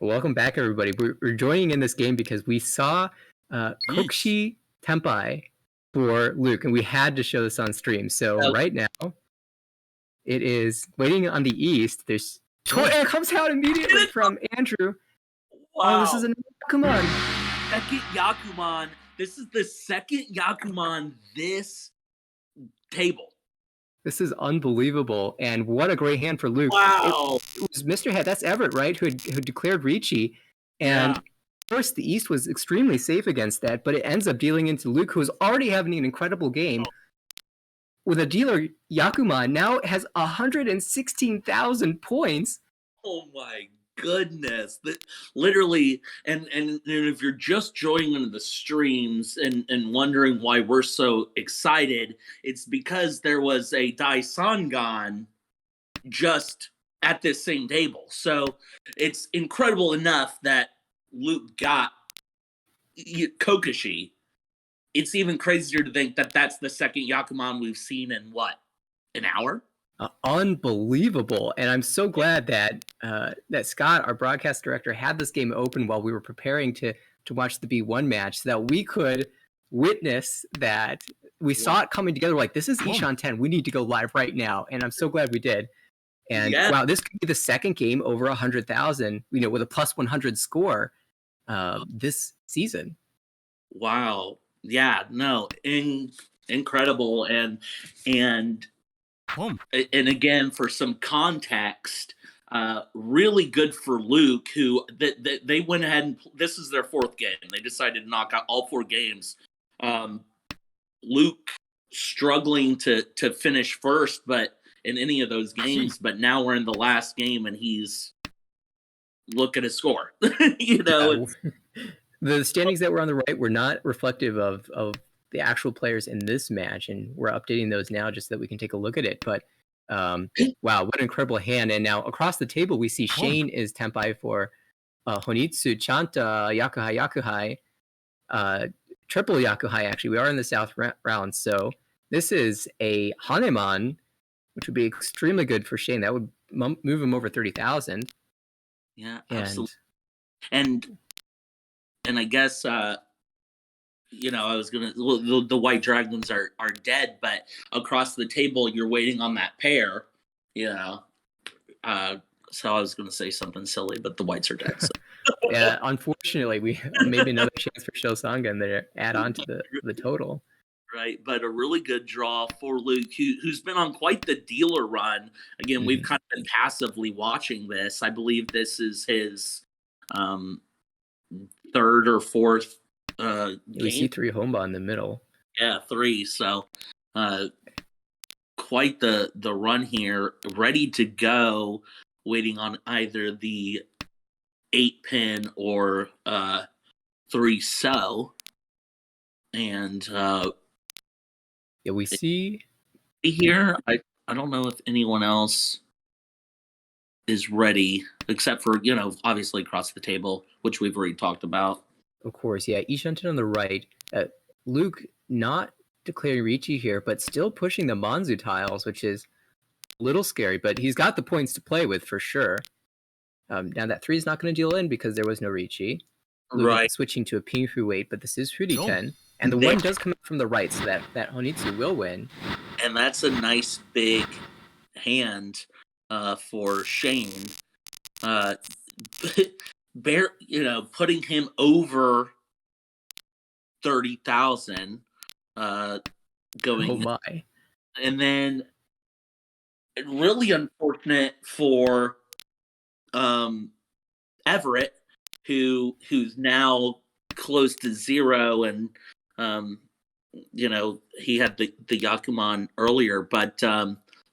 Welcome back, everybody. We're joining in this game because we saw Kokshi Tempai for Luke, and we had to show this on stream. So right now, it is waiting on the east. There's it comes out immediately from Andrew. Wow. Oh, this is a Yakuman. Second Yakuman. This is the second Yakuman this table. This is unbelievable, and what a great hand for Luke. Wow. It was Mr. Head, that's Everett, right, who declared Ricci, and of course the East was extremely safe against that, but it ends up dealing into Luke, who is already having an incredible game. With a dealer, Yakuman now has 116,000 points. Oh my goodness. That literally, and if you're just joining into the streams and wondering why we're so excited, it's because there was a Daisangan just at this same table. So it's incredible enough that Luke got Kokoshi. It's even crazier to think that that's the second Yakuman we've seen in what, an hour? Unbelievable, and I'm so glad that that Scott, our broadcast director, had this game open while we were preparing to watch the B1 match, so that we could witness that. We saw it coming together. Like, this is Ishan 10. We need to go live right now, and I'm so glad we did. And wow, this could be the second game over 100,000. With a plus 100 score this season. Wow. Yeah. No. Incredible. And again, for some context, really good for Luke, who they went ahead and this is their fourth game. They decided to knock out all four games. Luke struggling to finish first, but in any of those games, but now we're in the last game and he's look at his score. The standings that were on the right were not reflective of the actual players in this match, and we're updating those now just so that we can take a look at it. But wow, what an incredible hand. And now across the table, we see Shane is Tempai for Honitsu, Chanta, Yakuhai, triple Yakuhai, actually. We are in the South round, so this is a Haneman, which would be extremely good for Shane. That would move him over 30,000. Yeah, absolutely. And I guess I was gonna. Well, the White Dragons are dead, but across the table, you're waiting on that pair. So I was gonna say something silly, but the Whites are dead. So. Yeah, unfortunately, we maybe another chance for Shosangan to add on to the total. Right, but a really good draw for Luke, who's been on quite the dealer run. Again, we've kind of been passively watching this. I believe this is his third or fourth game. We see 3 Homba in the middle. Yeah, 3. So quite the run here, ready to go, waiting on either the 8-pin or 3 so. And we see here. I don't know if anyone else is ready, except for obviously across the table, which we've already talked about. Of course, yeah. Ishanten on the right. Luke not declaring Ricci here, but still pushing the Manzu tiles, which is a little scary. But he's got the points to play with for sure. Now that 3 is not going to deal in because there was no Ricci. Luke right. Switching to a Pinfu weight, but this is Fudi 10. And the win does come from the right, so that Honitsu will win. And that's a nice big hand for Shane. Putting him over 30,000. Going. Oh my! And then really unfortunate for Everett, who's now close to 0 and. He had the Yakuman earlier, but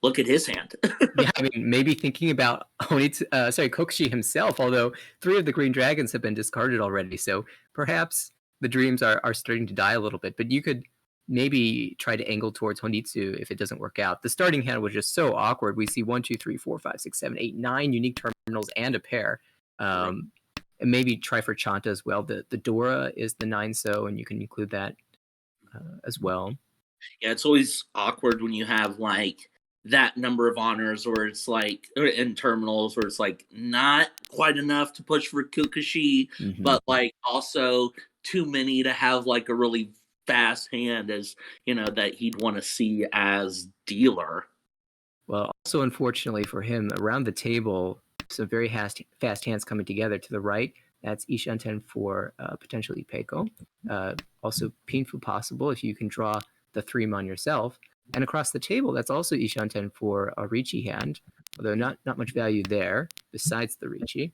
look at his hand. Yeah, I mean, maybe thinking about Kokoshi himself, although 3 of the Green Dragons have been discarded already, so perhaps the dreams are starting to die a little bit, but you could maybe try to angle towards Honitsu if it doesn't work out. The starting hand was just so awkward. We see 1, 2, 3, 4, 5, 6, 7, 8, 9 unique terminals and a pair. And maybe try for Chanta as well. The Dora is the 9 so, and you can include that as well. Yeah, it's always awkward when you have like that number of honors where it's like in terminals where it's like not quite enough to push for Kukashi, but like also too many to have like a really fast hand as that he'd want to see as dealer. Well, also unfortunately for him, around the table, some very fast hands coming together. To the right, that's Ishanten for potential Ipeco. Also painful possible if you can draw the 3-mon yourself. And across the table, that's also Ishanten for a Ricci hand, although not much value there besides the Ricci.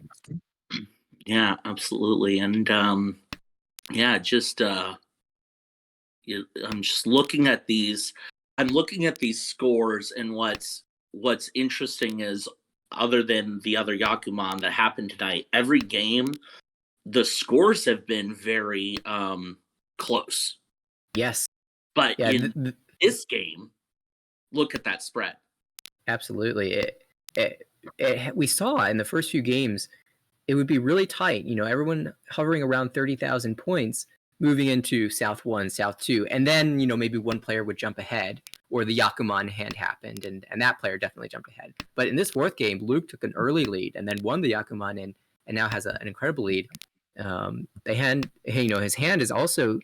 Yeah, absolutely. And just I'm just looking at these. I'm looking at these scores, and what's interesting is, other than the other Yakuman that happened tonight, every game the scores have been very close. Yes. But in this game, look at that spread. Absolutely. We saw in the first few games, it would be really tight. Everyone hovering around 30,000 points, moving into South 1, South 2, and then, maybe one player would jump ahead, or the Yakuman hand happened, and that player definitely jumped ahead. But in this fourth game, Luke took an early lead and then won the Yakuman and now has an incredible lead. His hand is also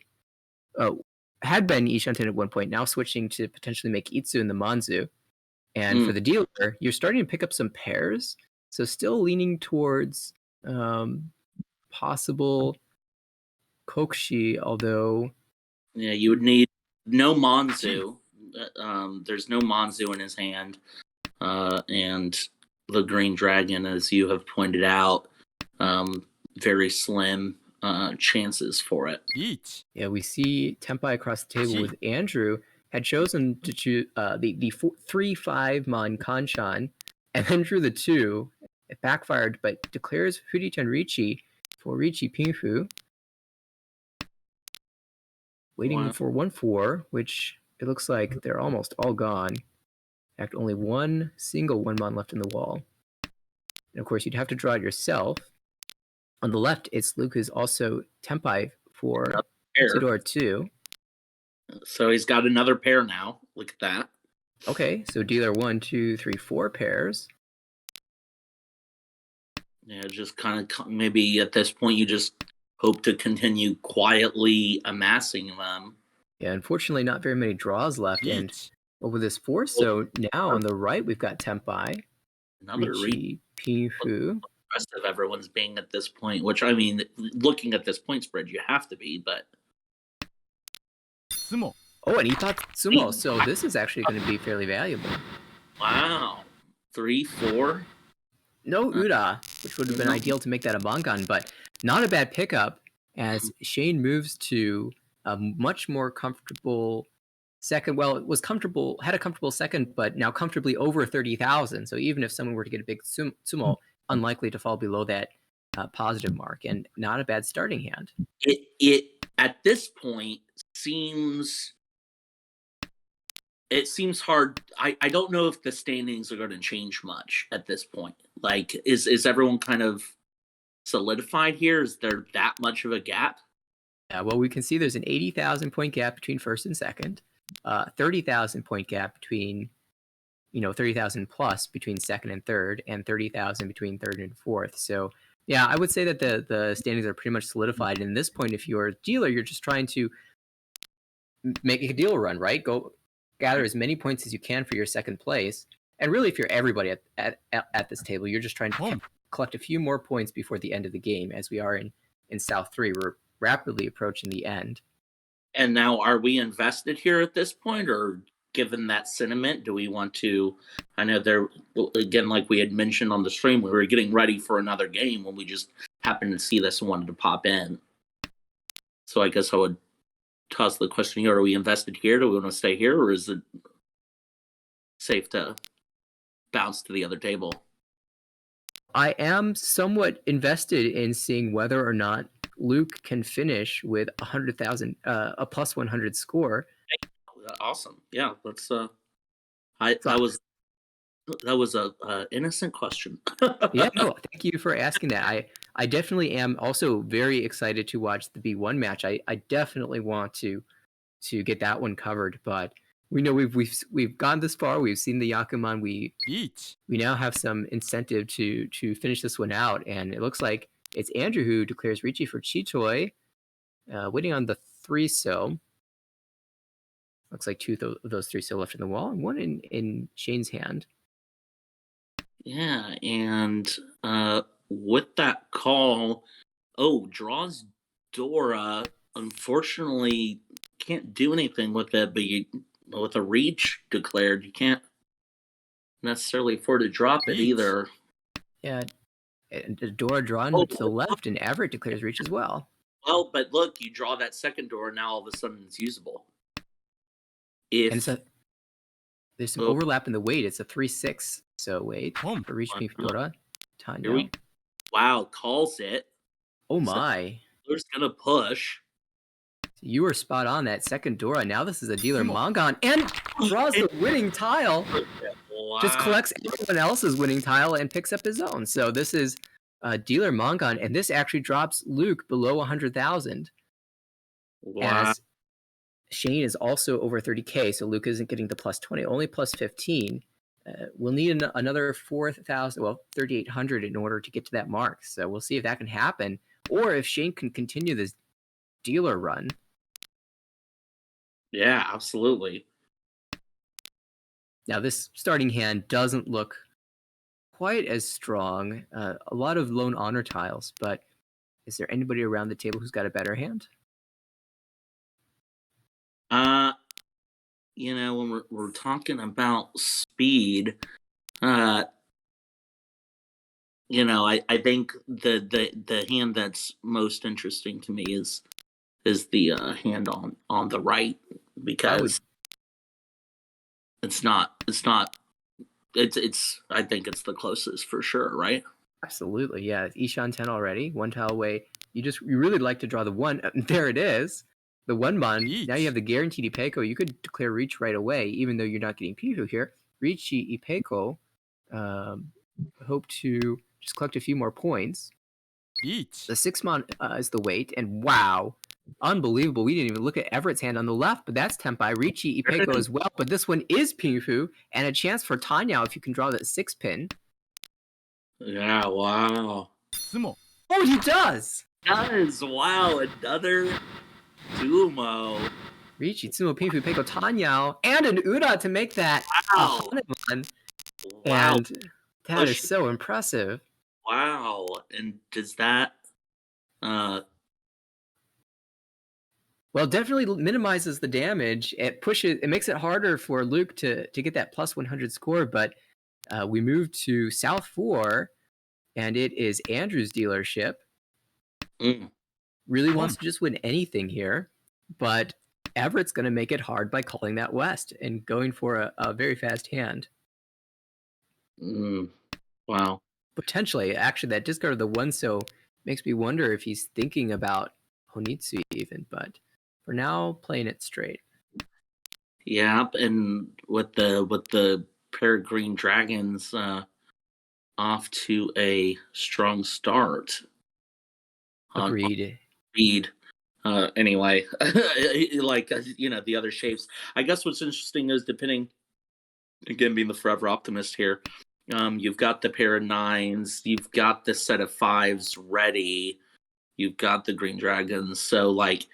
had been Ishanten at one point, now switching to potentially make Itsu in the Manzu. And for the dealer, you're starting to pick up some pairs, so still leaning towards possible Kokushi, although you would need no Manzu. There's no Manzu in his hand, and the Green Dragon, as you have pointed out, very slim chances for it. Yeah, we see Tempai across the table with Andrew had chosen to choose the 3-5 Kanchan, and then drew the 2. It backfired, but declares Furitan Ricci for Ricci Pinfu. Waiting for 1-4, which it looks like they're almost all gone. In fact, only one single 1-mon left in the wall. And of course, you'd have to draw it yourself. On the left, it's Luca's also Tempai for Isidore 2. So he's got another pair now. Look at that. Okay, so dealer 1, 2, 3, 4 pairs. Yeah, just kind of maybe at this point you just hope to continue quietly amassing them. Yeah, unfortunately, not very many draws left. And over this 4, so now on the right, we've got Tempai, Ricci, Pinfu. Impressive everyone's being at this point, which, I mean, looking at this point spread, you have to be, but... Sumo. Oh, and he thought Sumo, so this is actually going to be fairly valuable. Wow. 3, 4? No Ura, which would have been ideal to make that a Bangan, but not a bad pickup as Shane moves to a much more comfortable second. Well, it was comfortable, had a comfortable second, but now comfortably over 30,000. So even if someone were to get a big Sumo, unlikely to fall below that positive mark, and not a bad starting hand. It at this point seems hard. I don't know if the standings are going to change much at this point. Like, is everyone kind of solidified here? Is there that much of a gap? Yeah, well, we can see there's an 80,000 point gap between first and second, 30,000 point gap between, 30,000 plus between second and third, and 30,000 between third and fourth. So yeah, I would say that the standings are pretty much solidified. And at this point, if you're a dealer, you're just trying to make a deal run, right? Go gather as many points as you can for your second place. And really, if you're everybody at this table, you're just trying to collect a few more points before the end of the game, as we are in South 3. We're rapidly approaching the end. And now, are we invested here at this point, or given that sentiment, do we want to? I know there again, like we had mentioned on the stream, we were getting ready for another game when we just happened to see this and wanted to pop in. So I guess I would toss the question here: are we invested here? Do we want to stay here, or is it safe to bounce to the other table? I am somewhat invested in seeing whether or not Luke can finish with 100,000, a plus 100 score. Awesome. Yeah, let's. That was a innocent question. Yeah, no, thank you for asking that. I definitely am also very excited to watch the B1 match. I definitely want to get that one covered, but We know we've gone this far. We've seen the Yakuman. Each. We now have some incentive to finish this one out, and it looks like it's Andrew who declares Ricci for Chitoy, waiting on the 3-so. Looks like two of those 3-so left in the wall, and one in Shane's hand. Yeah, and with that call, draws Dora. Unfortunately, can't do anything with it, but with a reach declared, you can't necessarily afford to drop it either. Yeah, and Dora drawn to the left, and Everett declares reach as well. Well, but look, you draw that second Dora, now all of a sudden it's usable. There's some overlap in the weight. It's a 3-6. So wait for reach me for Dora. Tanya. Wow, calls it. Oh my. So Dealer's gonna push. You were spot on that second Dora. Now this is a dealer Mongon and draws the winning tile. Wow. Just collects everyone else's winning tile and picks up his own. So this is dealer Mongon, and this actually drops Luke below 100,000. Wow. As Shane is also over 30K, so Luke isn't getting the plus 20, only plus 15. We'll need another 3,800 in order to get to that mark. So we'll see if that can happen, or if Shane can continue this dealer run. Yeah, absolutely. Now this starting hand doesn't look quite as strong. A lot of lone honor tiles, but is there anybody around the table who's got a better hand? When we're talking about speed, I think the hand that's most interesting to me is the hand on the right, because it's I think it's the closest for sure, right? Absolutely, yeah. It's Ishan 10 already, one tile away. You really like to draw the one. There it is. The 1-mon. Now you have the guaranteed Ipeco. You could declare reach right away, even though you're not getting Pihu here. Richi Ipeco. Hope to just collect a few more points. Each. The 6-mon is the weight, and wow, unbelievable. We didn't even look at Everett's hand on the left, but that's Tempai. Richi Ipeco as well, but this one is Pihu, and a chance for Tanya if you can draw that 6-pin. Yeah, wow. Sumo. Oh, he does! Wow, another Sumo. Richi, Tsumo, Pihu, Peiko, Tanyao, and an Ura to make that Wow. Wow. And that is so impressive. Wow. And does that well, definitely minimizes the damage. It makes it harder for Luke to get that plus 100 score, but we move to South 4, and it is Andrew's dealership. Really wants to just win anything here, but Everett's going to make it hard by calling that West and going for a very fast hand. Wow. Potentially, actually, that discard of the 1-so makes me wonder if he's thinking about Honitsu even, but for now, playing it straight. Yeah, and with the pair of green dragons off to a strong start. Agreed. Anyway, like the other shapes. I guess what's interesting is, depending, again, being the forever optimist here, you've got the pair of 9s, you've got the set of 5s ready, you've got the green dragons. So, like,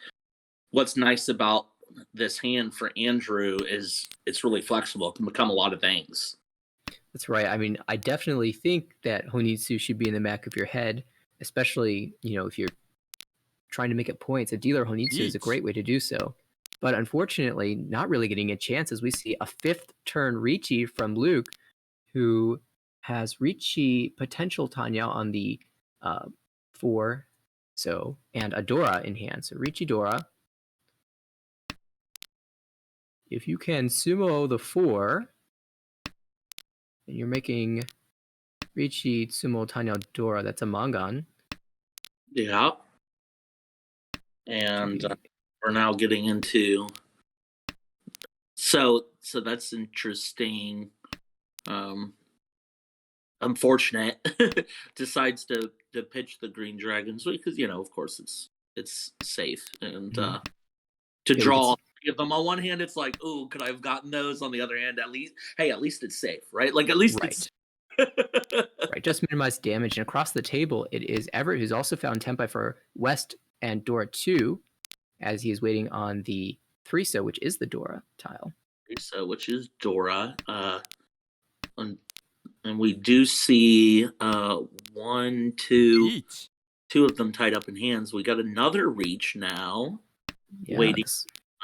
what's nice about this hand for Andrew is it's really flexible. It can become a lot of things. That's right. I mean, I definitely think that Honitsu should be in the back of your head, especially, if you're trying to make it points. A dealer Honitsu is a great way to do so. But unfortunately, not really getting a chance, as we see a 5th turn Ricci from Luke, who has Ricci potential Tanya on the 4, and a Dora in hand. So Ricci Dora. If you can sumo the 4, and you're making Ricci, Sumo, Tanya, Dora, that's a Mangan. Yeah. And we're now getting into... So that's interesting. Unfortunate. Decides to pitch the green dragons because, of course, it's safe. And to draw If I'm on one hand, it's like, "Ooh, could I have gotten those?" On the other hand, at least it's safe, right? Like, at least it's Right. Right, just minimize damage. And across the table, it is Everett who's also found Tempai for West and Dora 2, as he is waiting on the 3-so, which is the Dora tile. So, which is Dora. And we do see one, two, 1 two of them tied up in hands. We got another reach now, Yeah, waiting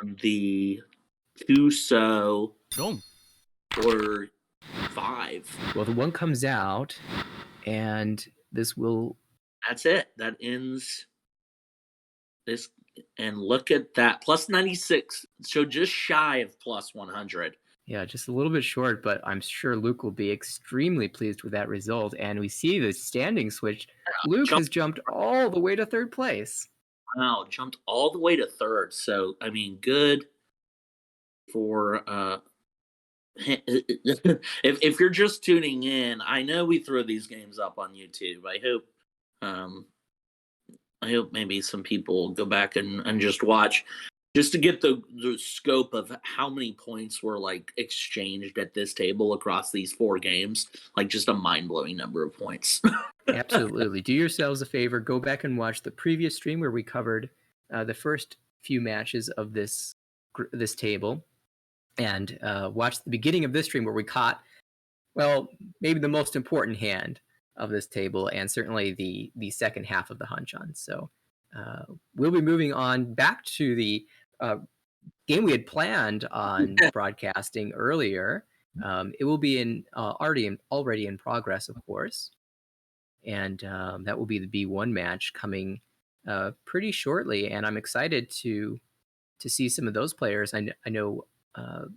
on the 2-so 4 or 5. well, the one comes out, and this will. That's it. That ends this. And look at that. Plus 96. So just shy of plus 100. Yeah, just a little bit short, but I'm sure Luke will be extremely pleased with that result. And we see the standing switch. Luke has jumped all the way to third place. Wow, jumped all the way to third. So, I mean, good for if you're just tuning in, I know we throw these games up on YouTube. I hope maybe some people go back and just watch, just to get the scope of how many points were like exchanged at this table across these 4 games. Like, just a mind-blowing number of points. Absolutely. Do yourselves a favor, go back and watch the previous stream where we covered the first few matches of this table, and watch the beginning of this stream where we caught, well, maybe the most important hand of this table, and certainly the second half of the Hanchan. So we'll be moving on back to the game we had planned on broadcasting earlier. It will be already in progress, of course, and that will be the B1 match coming pretty shortly. And I'm excited to see some of those players. I know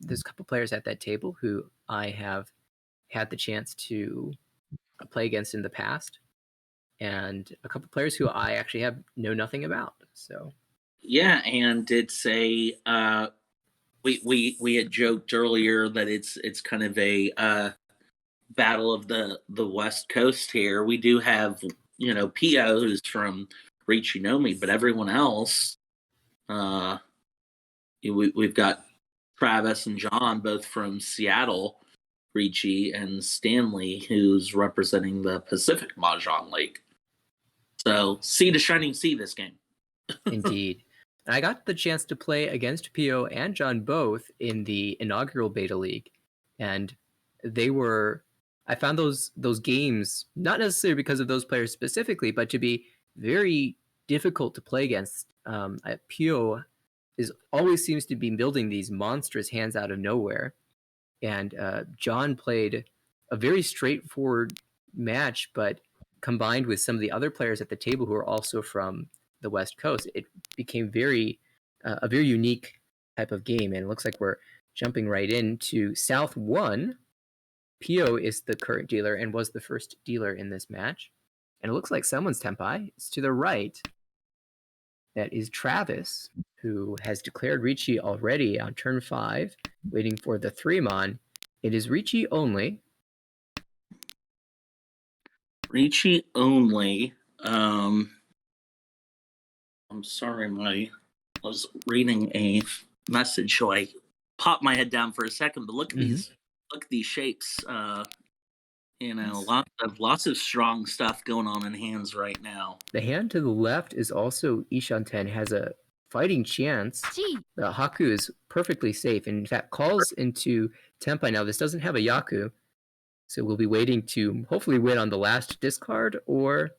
there's a couple players at that table who I have had the chance to play against in the past, and a couple players who I actually know nothing about. So Yeah, and it's a we had joked earlier that it's kind of a battle of the West Coast here. We do have, Pio, who's from Reach You Know Me, but everyone else, we've got Travis and John, both from Seattle, Ricci, and Stanley, who's representing the Pacific Mahjong League. So, sea to shining sea this game. Indeed. And I got the chance to play against Pio and John both in the inaugural Beta League, and I found those games, not necessarily because of those players specifically, but to be very difficult to play against. Pio always seems to be building these monstrous hands out of nowhere, and John played a very straightforward match, but combined with some of the other players at the table who are also from the West Coast, it became a very unique type of game. And it looks like we're jumping right into South 1. Pio is the current dealer and was the first dealer in this match. And it looks like someone's Tempai. It's to the right. That is Travis, who has declared Ricci already on turn 5, waiting for the 3-mon. It is Ricci only. Ricci only. I'm sorry, I was reading a message, so I popped my head down for a second. But look at these shapes. Lots of strong stuff going on in hands right now. The hand to the left is also Ishanten, has a fighting chance. The Haku is perfectly safe, and in fact calls into Tempai. Now this doesn't have a Yaku, so we'll be waiting to hopefully win on the last discard, or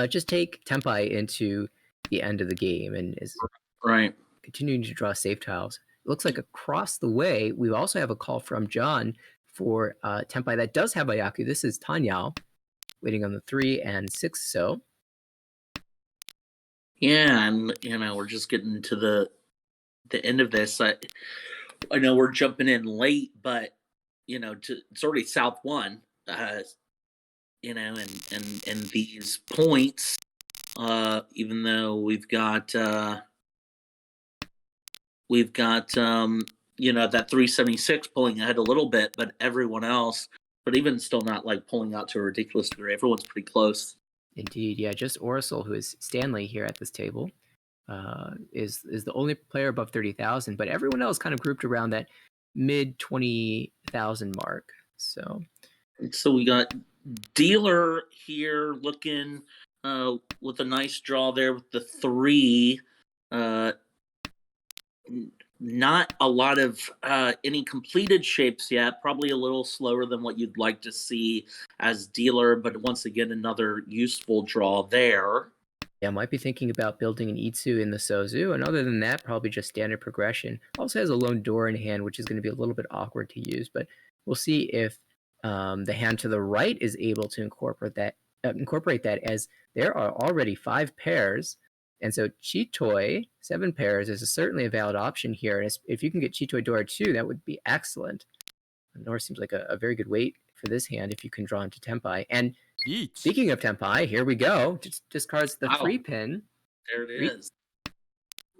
just take Tempai into the end of the game, and is right continuing to draw safe tiles. It looks like across the way we also have a call from John for Tempai that does have a Yaku. This is Tanyao, waiting on the 3 and 6-so. Yeah, and we're just getting to the end of this. I know we're jumping in late, but it's already South 1. And these points, even though we've got that 376 pulling ahead a little bit, but everyone else, but even still not like pulling out to a ridiculous degree. Everyone's pretty close. Indeed, yeah, just Oracel, who is Stanley here at this table. is the only player above 30,000, but everyone else kind of grouped around that mid 20,000 mark. So we got Dealer here looking with a nice draw there with the 3. Not a lot of any completed shapes yet. Probably a little slower than what you'd like to see as Dealer, but once again, another useful draw there. yeah, might be thinking about building an Itsu in the Sozu, and other than that, probably just standard progression. Also has a lone door in hand, which is going to be a little bit awkward to use, but we'll see if the hand to the right is able to incorporate that, as there are already 5 pairs, and so Chitoi 7 pairs is certainly a valid option here. And if you can get Chitoi Dora 2, that would be excellent. Dora seems like a very good weight for this hand if you can draw into Tenpai. And Beach. speaking of Tenpai, here we go. Just discards the 3 pin. There it is.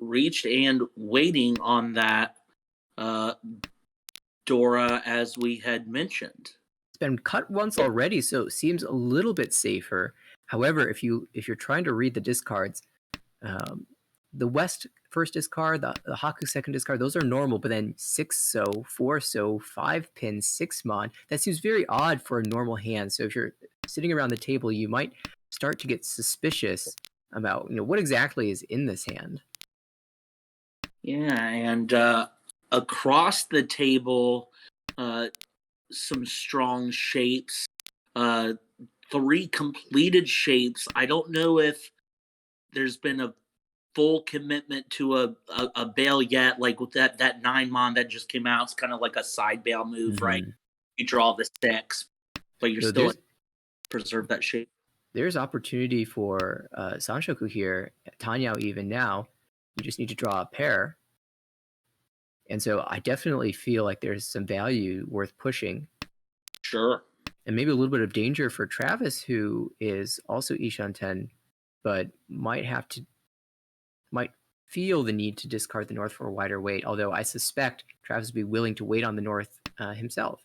Reached and waiting on that Dora, as we had mentioned. It's been cut once already, so it seems a little bit safer. However, if you're trying to read the discards, the West first discard, the Haku second discard, those are normal, but then 6 so, 4 so, 5 pin, 6 mon. That seems very odd for a normal hand. So if you're sitting around the table, you might start to get suspicious about what exactly is in this hand. Yeah, and across the table, some strong shapes. 3 completed shapes. I don't know if there's been a full commitment to a bail yet, like with that 9 mon that just came out. It's kind of like a side bail move, right? You draw the 6, but you're still preserve that shape. There's opportunity for Sanshoku here, Tanyao even now. You just need to draw a pair. And so I definitely feel like there's some value worth pushing. Sure. And maybe a little bit of danger for Travis, who is also Ishan 10, but might feel the need to discard the North for a wider weight, although I suspect Travis would be willing to wait on the North himself,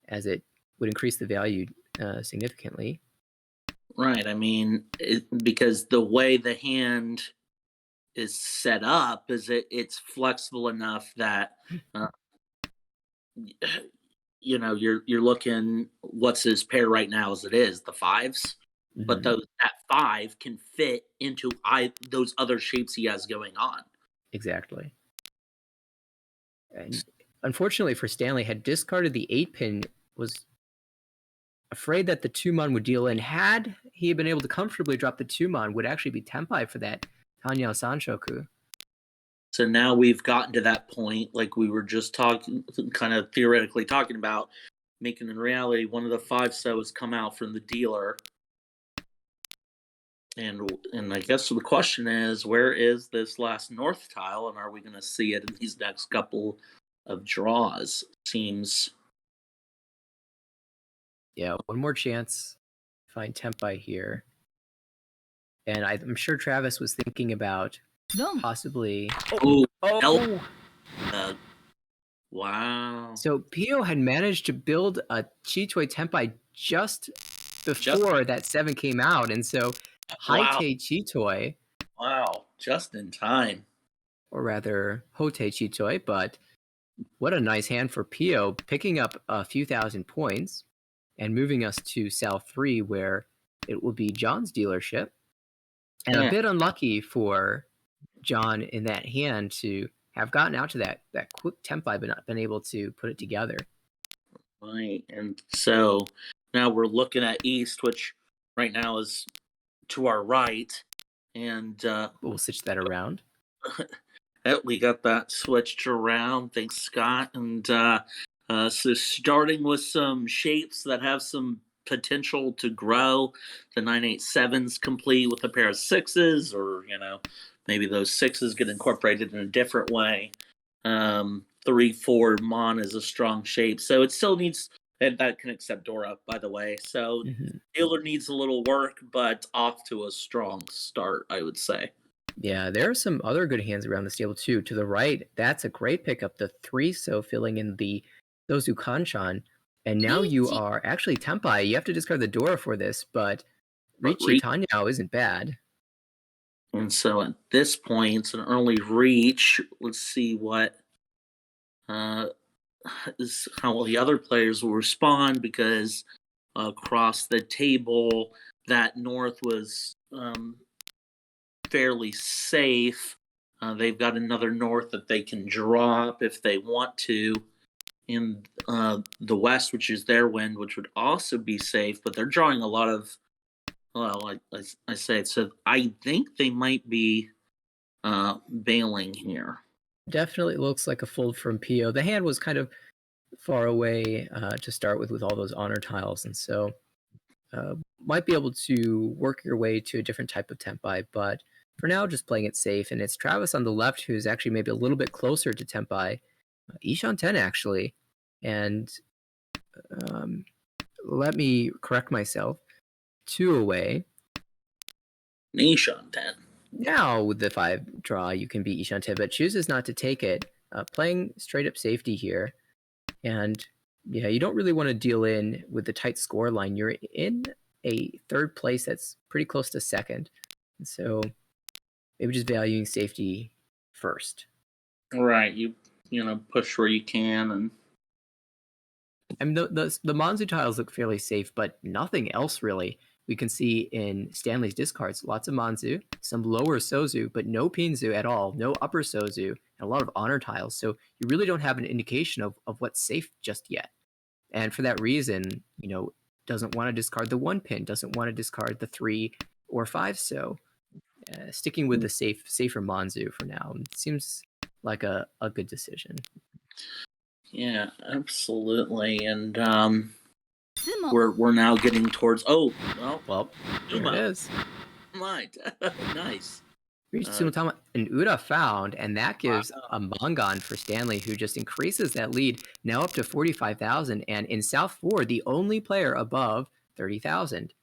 as it would increase the value significantly. Right. I mean, because the way the hand is set up is it's flexible enough that you're looking, what's his pair right now as it is, the 5s, but that 5 can fit into those other shapes he has going on. Exactly. And unfortunately for Stanley, had discarded the 8 pin, was afraid that the 2 mon would deal in. Had he been able to comfortably drop the 2 mon, would actually be Tenpai for that Tanyao Sanshoku. So now we've gotten to that point, like we were just talking, kind of theoretically talking about, making in reality one of the 5 so's come out from the dealer. And I guess the question is, where is this last North tile, and are we going to see it in these next couple of draws? Seems. Yeah, one more chance to find Tenpai here. And I'm sure Travis was thinking about possibly. Wow. So Pio had managed to build a Chitoi Tenpai just before that 7 came out, and so Haitei Chitoi. Wow, just in time. Or rather, Hotei Chitoi, but what a nice hand for Pio, picking up a few thousand points and moving us to Cell 3, where it will be John's dealership. And a bit unlucky for John in that hand to have gotten out to that quick Tenpai, but not been able to put it together. Right, and so now we're looking at East, which right now is to our right, and we'll switch that around. We got that switched around. Thanks, Scott. And so starting with some shapes that have some potential to grow. The 987's complete with a pair of 6s, or maybe those 6s get incorporated in a different way. 3-4 Mon is a strong shape, so it still needs, and that can accept Dora, by the way. So Taylor needs a little work, but off to a strong start, I would say. Yeah, there are some other good hands around the stable too. To the right, that's a great pickup. The 3 so filling in the Sozu Kanchan. And now you are actually Tenpai. You have to discard the Dora for this, but Richi Tanyao isn't bad. And so at this point, it's an early reach. Let's see what uh, is how well the other players will respond, because across the table, that north was fairly safe. They've got another north that they can drop if they want to in the west, which is their wind, which would also be safe, but they're drawing a lot of, well, I say, so I think they might be bailing here. Definitely looks like a fold from Pio. The hand was kind of far away to start with all those honor tiles, and so might be able to work your way to a different type of Tempai, but for now, just playing it safe. And it's Travis on the left who's actually maybe a little bit closer to Tempai. Ishan 10, actually. And let me correct myself. 2 away. Ishan 10. Now, with the 5 draw, you can beat Ishan 10, but chooses not to take it. Playing straight up safety here. And yeah, you don't really want to deal in with the tight score line. You're in a third place that's pretty close to second. And so maybe just valuing safety first. Right. You push where you can. And I mean, the Manzu tiles look fairly safe, but nothing else really. We can see in Stanley's discards, lots of Manzu, some lower Sozu, but no Pinzu at all, no upper Sozu, and a lot of honor tiles. So you really don't have an indication of what's safe just yet. And for that reason, doesn't want to discard the 1 pin, doesn't want to discard the 3 or 5. So sticking with the safer Manzu for now seems like a good decision. Yeah, absolutely. And we're now getting towards. Oh, well, there it is. Right, nice. Reached Tsunoyama, and Uda found, and that gives a Mongon for Stanley, who just increases that lead now up to 45,000. And in South 4, the only player above 30,000.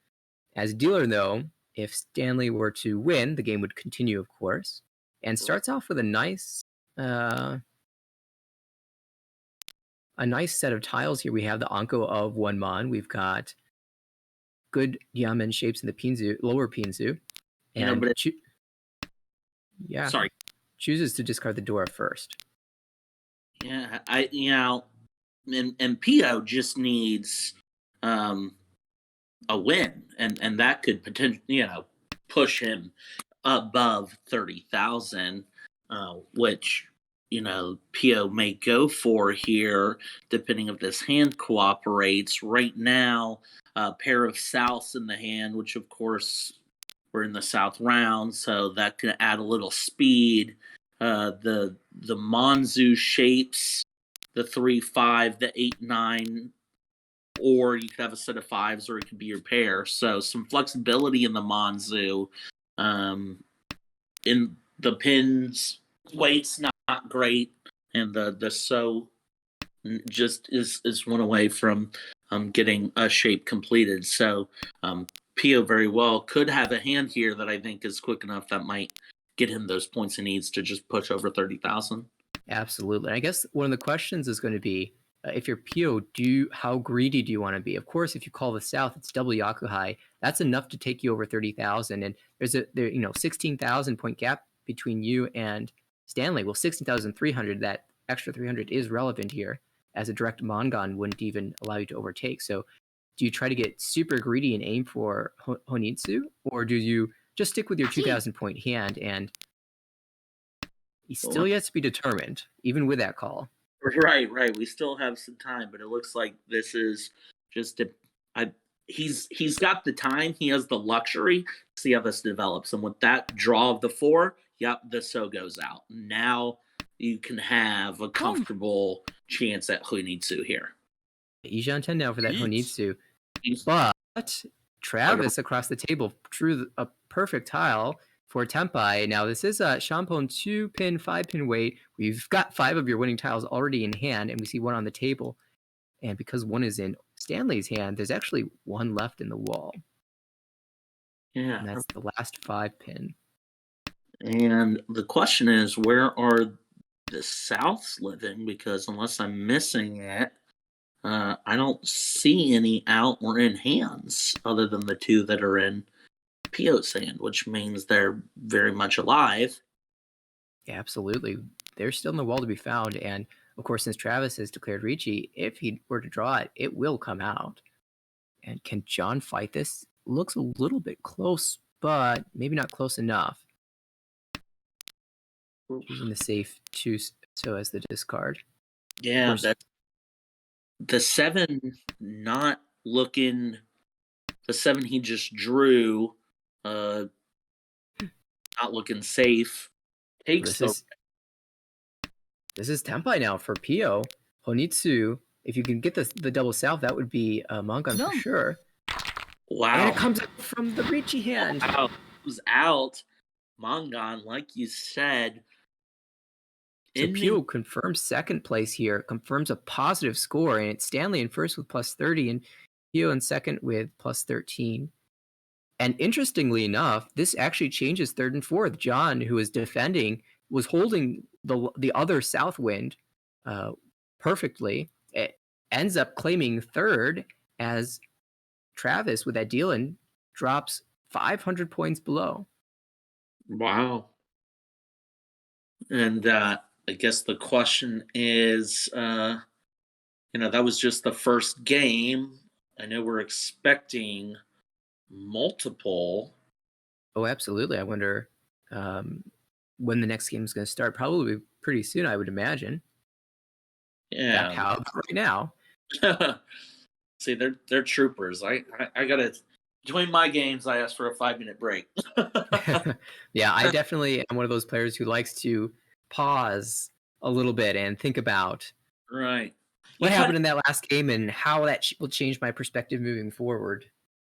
As dealer, though, if Stanley were to win, the game would continue, of course, and starts off with a nice set of tiles here. We have the Anko of 1 Mon. We've got good Yamen shapes in the Pinzu, lower Pinzu. And sorry, chooses to discard the Dora first. Yeah, and Pio just needs a win, and that could potentially, push him above 30,000, which Pio may go for here, depending if this hand cooperates. Right now, a pair of Souths in the hand, which of course we're in the South round, so that could add a little speed. The Manzu shapes, the 3-5, the 8-9, or you could have a set of 5s, or it could be your pair. So some flexibility in the Manzu. In the pins, weight's not great, and the So just is 1 away from getting a shape completed. So Pio very well could have a hand here that I think is quick enough that might get him those points he needs to just push over 30,000. Absolutely. I guess one of the questions is going to be, if you're Pio, how greedy do you want to be? Of course, if you call the South, it's double Yakuhai. That's enough to take you over 30,000. And there's 16,000 point gap between you and Stanley. Well, 16,300, that extra 300 is relevant here, as a direct Mongon wouldn't even allow you to overtake. So do you try to get super greedy and aim for Honitsu, or do you just stick with your 2,000 point hand? And he's still yet to be determined, even with that call. Right. We still have some time, but it looks like this is just he's got the time. He has the luxury to see how this develops. And with that draw of the 4, the So goes out. Now you can have a comfortable chance at Honitsu here. Ishan 10 now for that Honitsu. But Travis across the table drew a perfect tile for Tempai. Now this is a Shampon 2-pin, 5-pin weight. We've got 5 of your winning tiles already in hand, and we see 1 on the table. And because 1 is in Stanley's hand, there's actually 1 left in the wall. Yeah. And that's the last 5-pin. And the question is, where are the Souths living? Because unless I'm missing it, I don't see any out or in hands other than the 2 that are in Pio's hand, which means they're very much alive. Yeah, absolutely. They're still in the wall to be found. And of course, since Travis has declared Ricci, if he were to draw it, it will come out. And can John fight this? Looks a little bit close, but maybe not close enough. Using the safe so as the discard. Yeah, that the 7 not looking. The 7 he just drew, not looking safe. Takes This is Tempai now for Pio. Honitsu, if you can get the double south, that would be Mangan for sure. Wow. And it comes out from the Ricci hand. Wow. It was out. Mangan, like you said. So Pio confirms second place here, confirms a positive score, and it's Stanley in first with plus 30, and Pio in second with plus 13. And interestingly enough, this actually changes third and fourth. John, who is defending, was holding the other south wind perfectly. It ends up claiming third as Travis, with that deal in, drops 500 points below. Wow. And I guess the question is, that was just the first game. I know we're expecting multiple. Oh, absolutely. I wonder when the next game is going to start. Probably pretty soon, I would imagine. Yeah. How right now? See, they're troopers. I gotta, between my games, I ask for a 5-minute break. Yeah, I definitely am one of those players who likes to pause a little bit and think about what happened in that last game and how that will change my perspective moving forward.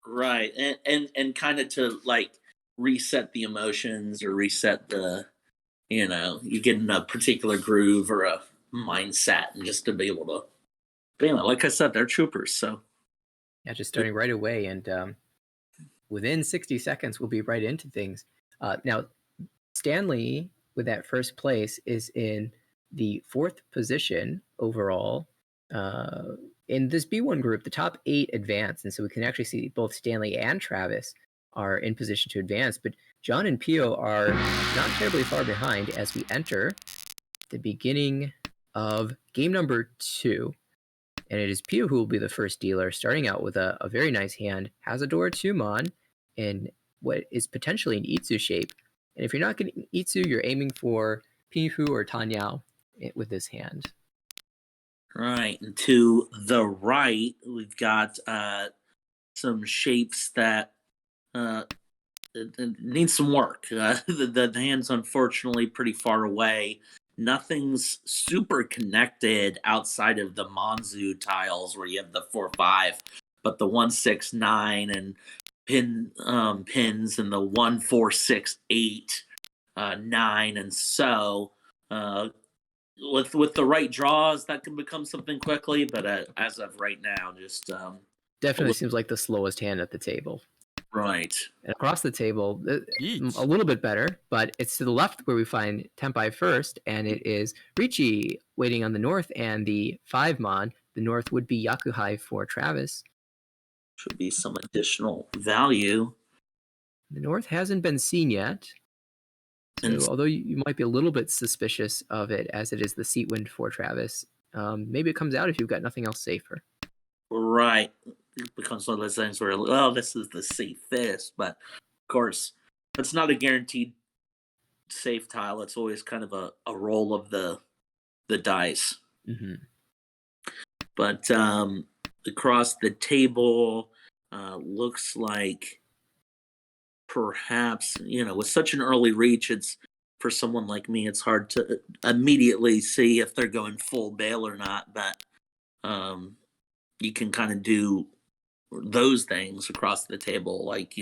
Right, and kind of to like reset the emotions or reset the, you get in a particular groove or a mindset, and just to be able to, like I said, they're troopers. So yeah, just starting right away, and within 60 seconds, we'll be right into things. Now, Stanley, with that first place, is in the 4th position overall. In this B1 group, the top 8 advance, and so we can actually see both Stanley and Travis are in position to advance, but John and Pio are not terribly far behind as we enter the beginning of game number 2. And it is Pio who will be the first dealer, starting out with a very nice hand. Has a Dora 2-mon in what is potentially an Itsu shape. And if you're not getting Itsu, you're aiming for Pinfu or Tanyao with this hand. Right. And to the right, we've got some shapes that need some work. The hand's unfortunately pretty far away. Nothing's super connected outside of the Monzu tiles where you have the 4-5, but the 1-6-9 and pins and the 1-4-6-8, 9, and so with the right draws that can become something quickly. But as of right now, just definitely seems like the slowest hand at the table. Right. And across the table, a little bit better, but it's to the left where we find Tempai first, and it is Ricci waiting on the north, and the 5-mon. The north would be Yakuhai for Travis. Should be some additional value. The north hasn't been seen yet, so although you might be a little bit suspicious of it, as it is the seat wind for Travis, maybe it comes out if you've got nothing else safer. Right. It becomes one of those things where, well, this is the safest, but of course, it's not a guaranteed safe tile. It's always kind of a roll of the dice. Mm-hmm. But across the table, looks like perhaps, with such an early reach, it's for someone like me, it's hard to immediately see if they're going full bail or not. But you can kind of do those things across the table, like,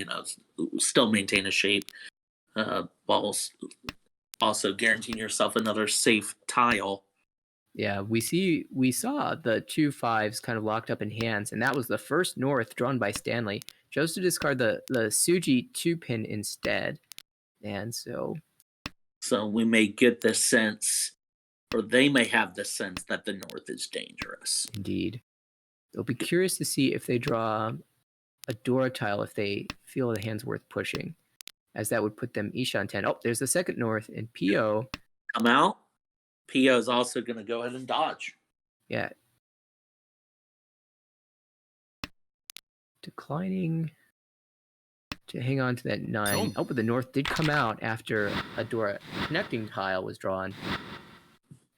still maintain a shape, while also guaranteeing yourself another safe tile. Yeah, we saw the 2 5s kind of locked up in hands, and that was the first north drawn by Stanley. Chose to discard the Suji 2-pin instead. And so we may get the sense, or they may have the sense, that the north is dangerous. Indeed. They'll be curious to see if they draw a Dora tile if they feel the hand's worth pushing. as that would put them Ishan 10. Oh, there's the second North, and Pio. Come out. Pio is also going to go ahead and dodge. Yeah. Declining to hang on to that 9. Oh, but the North did come out after a Dora connecting tile was drawn.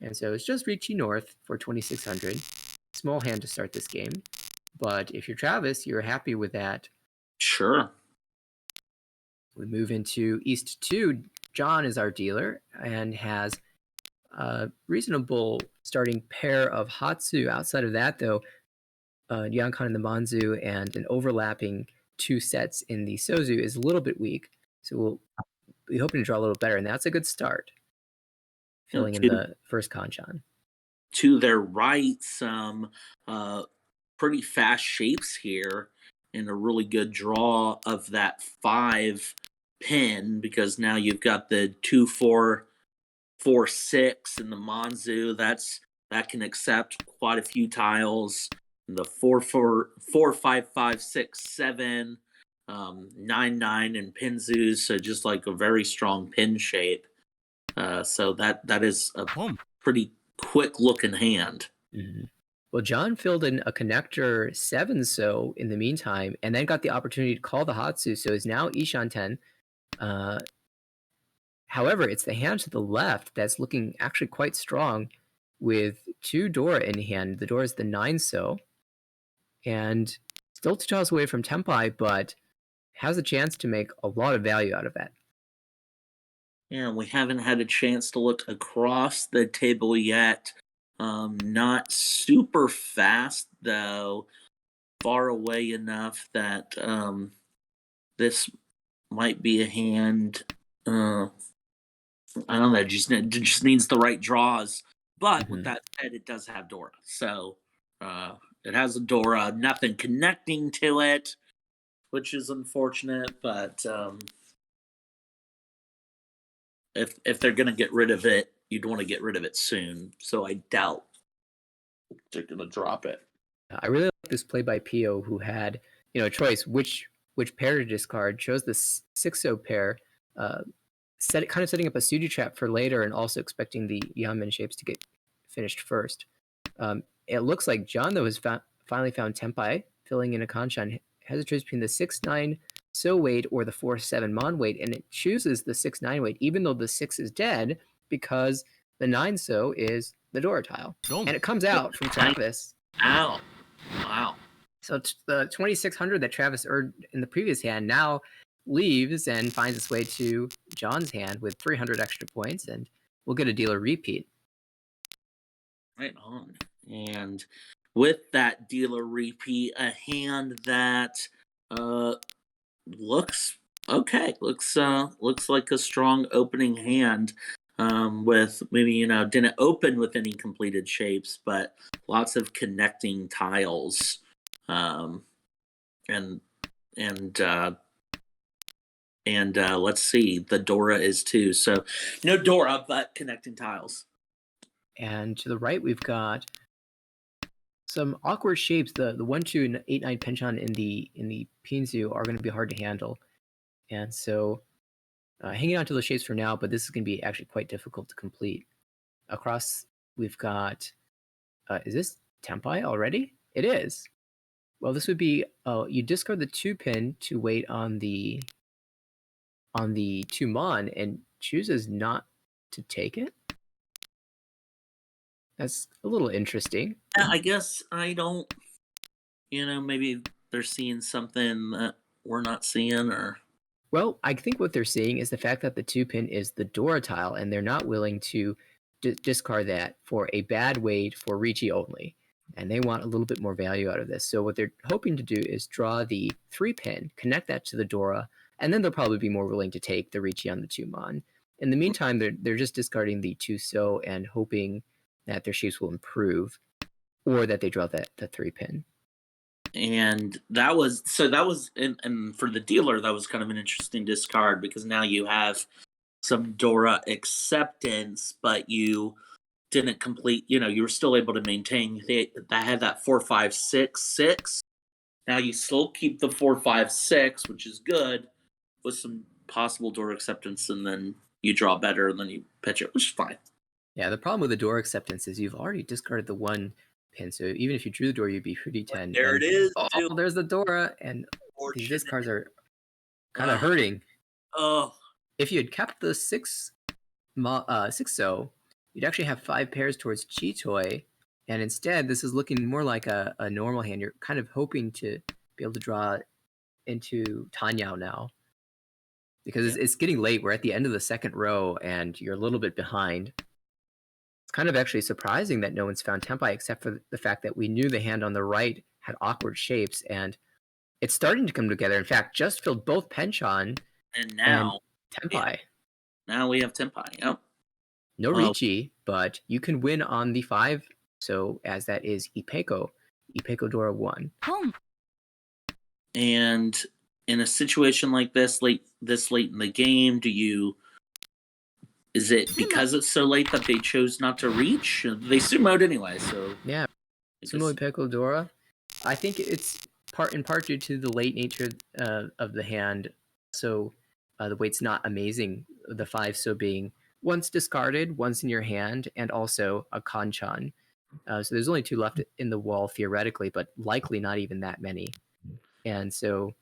And so it's just Ricci North for 2,600. Small hand to start this game. But if you're Travis, you're happy with that. Sure. We move into East 2. John is our dealer and has a reasonable starting pair of Hatsu. Outside of that, though, Yankan in the Manzu and an overlapping 2 sets in the Sozu is a little bit weak. So we'll be hoping to draw a little better, and that's a good start. Filling in the first Kanchan. To their right, some pretty fast shapes here, and a really good draw of that 5 pin, because now you've got the 2-4-4-6 in the Manzu. That can accept quite a few tiles. The 4-4-4-5-5-6-7, 9-9 in Pinzus, so just like a very strong pin shape. So that is a pretty quick looking hand. Mm-hmm. Well, John filled in a connector 7 so in the meantime, and then got the opportunity to call the Hatsu, so is now Ishan 10. However, it's the hand to the left that's looking actually quite strong with 2 Dora in hand. The Dora is the 9 so, and still 2 tiles away from Tempai, but has a chance to make a lot of value out of that. Yeah, we haven't had a chance to look across the table yet. Not super fast, though. Far away enough that this might be a hand. I don't know. It just needs the right draws. But with that said, it does have Dora. So it has a Dora. Nothing connecting to it, which is unfortunate. But if they're going to get rid of it, you'd want to get rid of it soon. So I doubt they're going to drop it. I really like this play by Pio, who had a choice which pair to discard. Chose the 6-0 pair, kind of setting up a Suji trap for later, and also expecting the Yanmin shapes to get finished first. It looks like John, though, has finally found Tempai, filling in a Kanchan. Has a choice between the 6-9 so weight or the 4-7 mon weight, and it chooses the 6-9 weight, even though the 6 is dead, because the 9 so is the Dora tile. And it comes out from Travis. Ow. Wow. So the 2,600 that Travis earned in the previous hand now leaves and finds its way to John's hand with 300 extra points, and we'll get a dealer repeat. Right on. And with that dealer repeat, a hand that looks okay. Looks like a strong opening hand. With maybe didn't open with any completed shapes, but lots of connecting tiles, and let's see, the Dora is too. So no Dora, but connecting tiles. And to the right, we've got some awkward shapes. The 1-2 and 8-9 Penchon in the Pinzu are going to be hard to handle, and so hanging on to those shapes for now. But this is going to be actually quite difficult to complete. Across, we've got is this Tempai already? It is. Well, this would be you discard the 2 pin to wait on the 2 mon and chooses not to take it. That's a little interesting. I guess I don't, maybe they're seeing something that we're not seeing, or. Well, I think what they're seeing is the fact that the 2 pin is the Dora tile, and they're not willing to discard that for a bad weight for Ricci only. And they want a little bit more value out of this. So what they're hoping to do is draw the 3 pin, connect that to the Dora, and then they'll probably be more willing to take the Ricci on the 2 mon. In the meantime, they're just discarding the 2 so and hoping that their shapes will improve, or that they draw the 3 pin. And that was and for the dealer, that was kind of an interesting discard, because now you have some Dora acceptance, but you didn't complete, you were still able to maintain. That had that 4-5-6-6. Now you still keep the 4-5-6, which is good, with some possible door acceptance, and then you draw better, and then you pitch it, which is fine. Yeah, the problem with the door acceptance is you've already discarded the 1 pin, so even if you drew the door, you'd be for D10. There and, it is, too. Oh, there's the Dora, and these discards are kind of hurting. Oh, If you had kept the 6 so, you'd actually have 5 pairs towards Chitoy, and instead, this is looking more like a normal hand. You're kind of hoping to be able to draw into Tanyao now, because it's getting late. We're at the end of the 2nd row, and you're a little bit behind. It's kind of actually surprising that no one's found Tempai, except for the fact that we knew the hand on the right had awkward shapes, and it's starting to come together. In fact, just filled both Penchon and now Tempai. Now we have Tempai. Yep. No Ricci, but you can win on the 5, so as that is Ipeko Dora 1. And in a situation like this late in the game, is it because it's so late that they chose not to reach? They sumoed anyway, so yeah, sumo Ipeko Dora. I think it's in part due to the late nature of the hand. So the weight's not amazing. The 5 so being once discarded, once in your hand, and also a Kanchan. So there's only 2 left in the wall theoretically, but likely not even that many. And so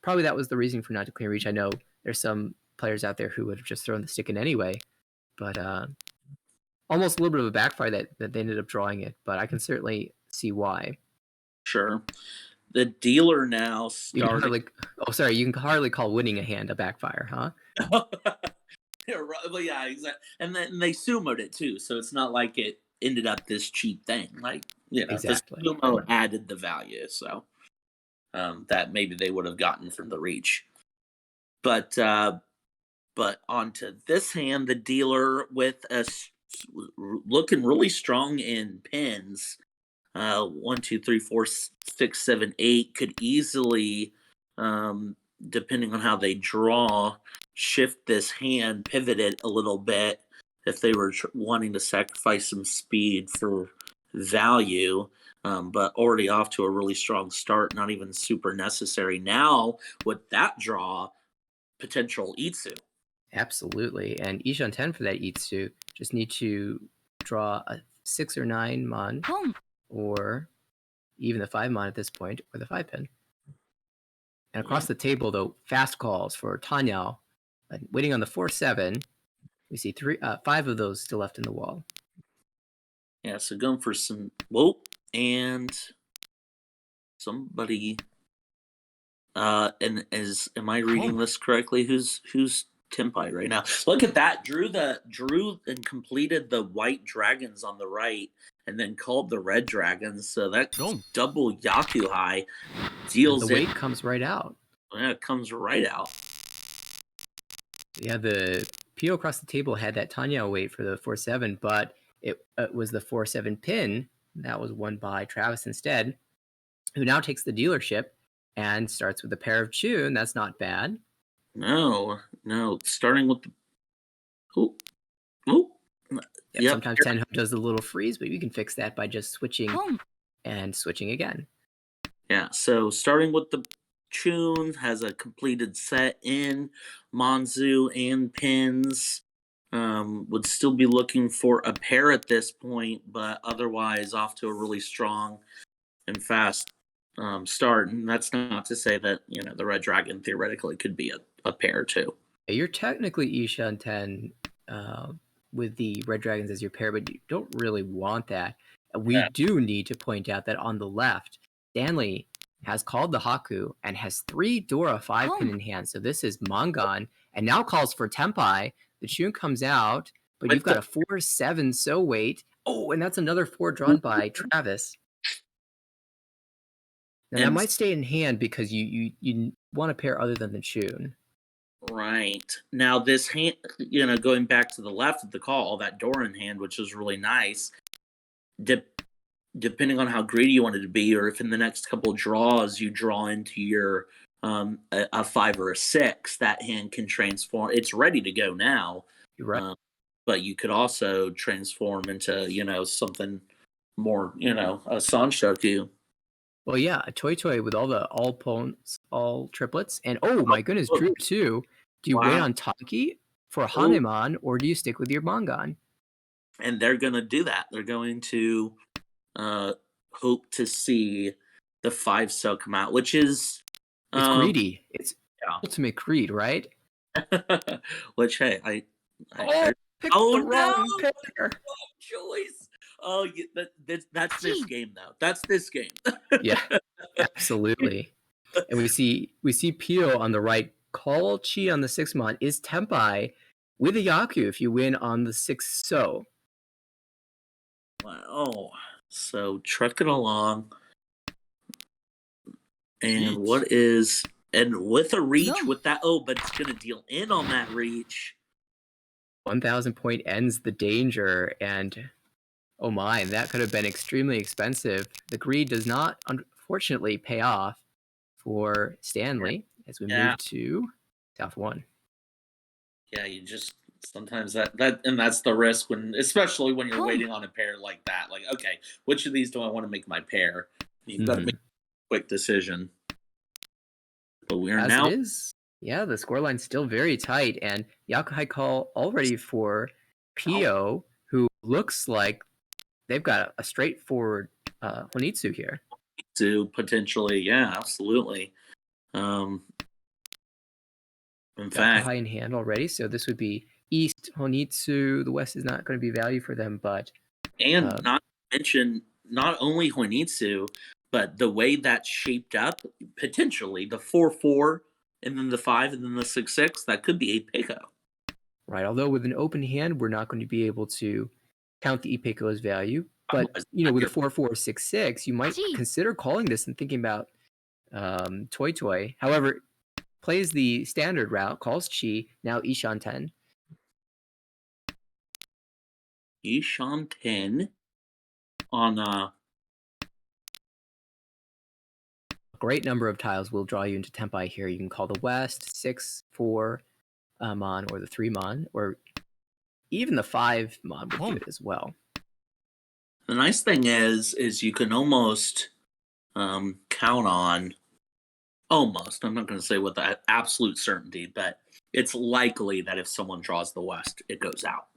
probably that was the reason for not declaring reach. I know there's some players out there who would have just thrown the stick in anyway, but almost a little bit of a backfire that they ended up drawing it. But I can certainly see why. Sure. The dealer now starting. You can hardly call winning a hand a backfire, huh? Yeah, exactly. And then they sumoed it too, so it's not like it ended up this cheap thing. Like, exactly. The sumo added the value, so that maybe they would have gotten from the reach. But onto this hand, the dealer with looking really strong in pins. 1, 2, 3, 4, 6, 7, 8 could easily, depending on how they draw, shift this hand, pivot it a little bit if they were wanting to sacrifice some speed for value. But already off to a really strong start, not even super necessary. Now, with that draw, potential Itsu. Absolutely. And Ishan 10 for that Itsu, just need to draw a 6 or 9 mon, or even the 5 mon at this point, or the 5 pin. And across the table, though, fast calls for Tanyao. Waiting on the 4-7, we see 5 of those still left in the wall. Yeah, so going for some and somebody. And am I reading this correctly? Who's Tempai right now? Look at that! Drew and completed the white dragons on the right, and then called the red dragons. So that double Yaku high deals. And the weight comes right out. Yeah, it comes right out. Yeah, the PO across the table had that Tanya weight for the 4-7, but it was the 4-7 pin that was won by Travis instead, who now takes the dealership and starts with a pair of Chun. That's not bad. No. Starting with the Sometimes Tenho does the little freeze, but you can fix that by just switching and switching again. Yeah, so starting with the Chun, has a completed set in Monzu and pins. Would still be looking for a pair at this point, but otherwise off to a really strong and fast start. And that's not to say that the Red Dragon theoretically could be a pair too. You're technically Ishan 10 with the Red Dragons as your pair, but you don't really want that. We do need to point out that on the left, Stanley has called the Haku and has 3 Dora 5 pin in hand. So this is Mongon, and now calls for Tempai. The Chun comes out, but you've got a 4-7 so weight. Oh, and that's another 4 drawn by Travis. Now that might stay in hand because you want a pair other than the Chun. Right. Now this hand, going back to the left of the call, that Doran hand, which is really nice, depending on how greedy you wanted to be, or if in the next couple of draws you draw into your a 5 or a 6, that hand can transform. It's ready to go now. You're right. But you could also transform into, something more, a Sanshoku. Well, yeah, a Toy with all pawns, all triplets, and oh my goodness, Oh, Drew too. Do you wait wow. on Tanki for Oh, Hanemon, or do you stick with your Mongon? and they're going to do that. They're going to uh, hope to see the 5 cell come out, which is It's um, greedy. It's yeah. ultimate greed, right? Which hey, Oh, I pick the oh no, wrong pair. choice. Oh, that's this game though. That's this game. Yeah, absolutely. And we see Pio on the right. Call Chi on the 6 mon is Tempai with a Yaku if you win on the 6 so. Wow. So trucking along, and Each. with a reach No. with that. But it's gonna deal in on that reach. 1,000 point ends the danger, and oh my, that could have been extremely expensive. The greed does not, unfortunately, pay off for Stanley as we Yeah, move to South 1. yeah. You just sometimes and that's the risk when, especially when you're Home. waiting on a pair like that. Like, okay, which of these do I want to make my pair? You've got to make Mhm. a quick decision. But we are As it now. is, yeah, the scoreline's still very tight, and Yakuhai call already for Pio, who looks like they've got a straightforward Honitsu here. To potentially, yeah, absolutely. Um, in fact, Yakuhai in hand already, so this would be East Honitsu. The West is not going to be value for them, but and not to mention not only Hoinitsu, but the way that's shaped up, potentially the 4-4, and then the 5, and then the 6-6, that could be a Pico. right. Although with an open hand, we're not going to be able to count the Ipeko as value. But with a 4-4-6-6, you might consider calling this and thinking about Toy. However, plays the standard route, calls Chi, now Ishan 10. Ishan 10 on A great number of tiles will draw you into Tempai here. You can call the West, 6-4 mon, or the 3 mon, or even the 5 mon would do it as well. the nice thing is you can almost count on, almost, I'm not going to say with that absolute certainty, but it's likely that if someone draws the West, it goes out.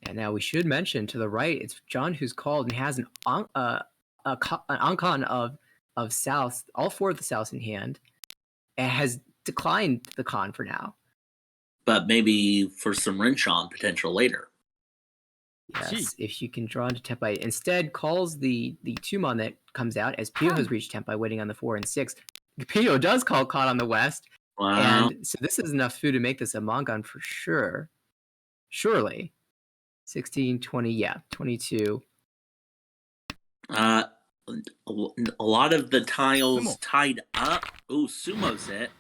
And now we should mention to the right, it's John who's called and has an Ankon of South, all 4 of the Souths in hand, and has declined the con for now. But maybe for some Rinshawn potential later. Yes, if you can draw into Tempai. Instead, calls the 2 mon that comes out as Pio has reached Tempai, waiting on the 4 and 6. Pio does call con on the West. Wow. And so this is enough food to make this a Mongon for sure. Surely. 16, 20, yeah, 22. A lot of the tiles tied up. Oh, Sumo's it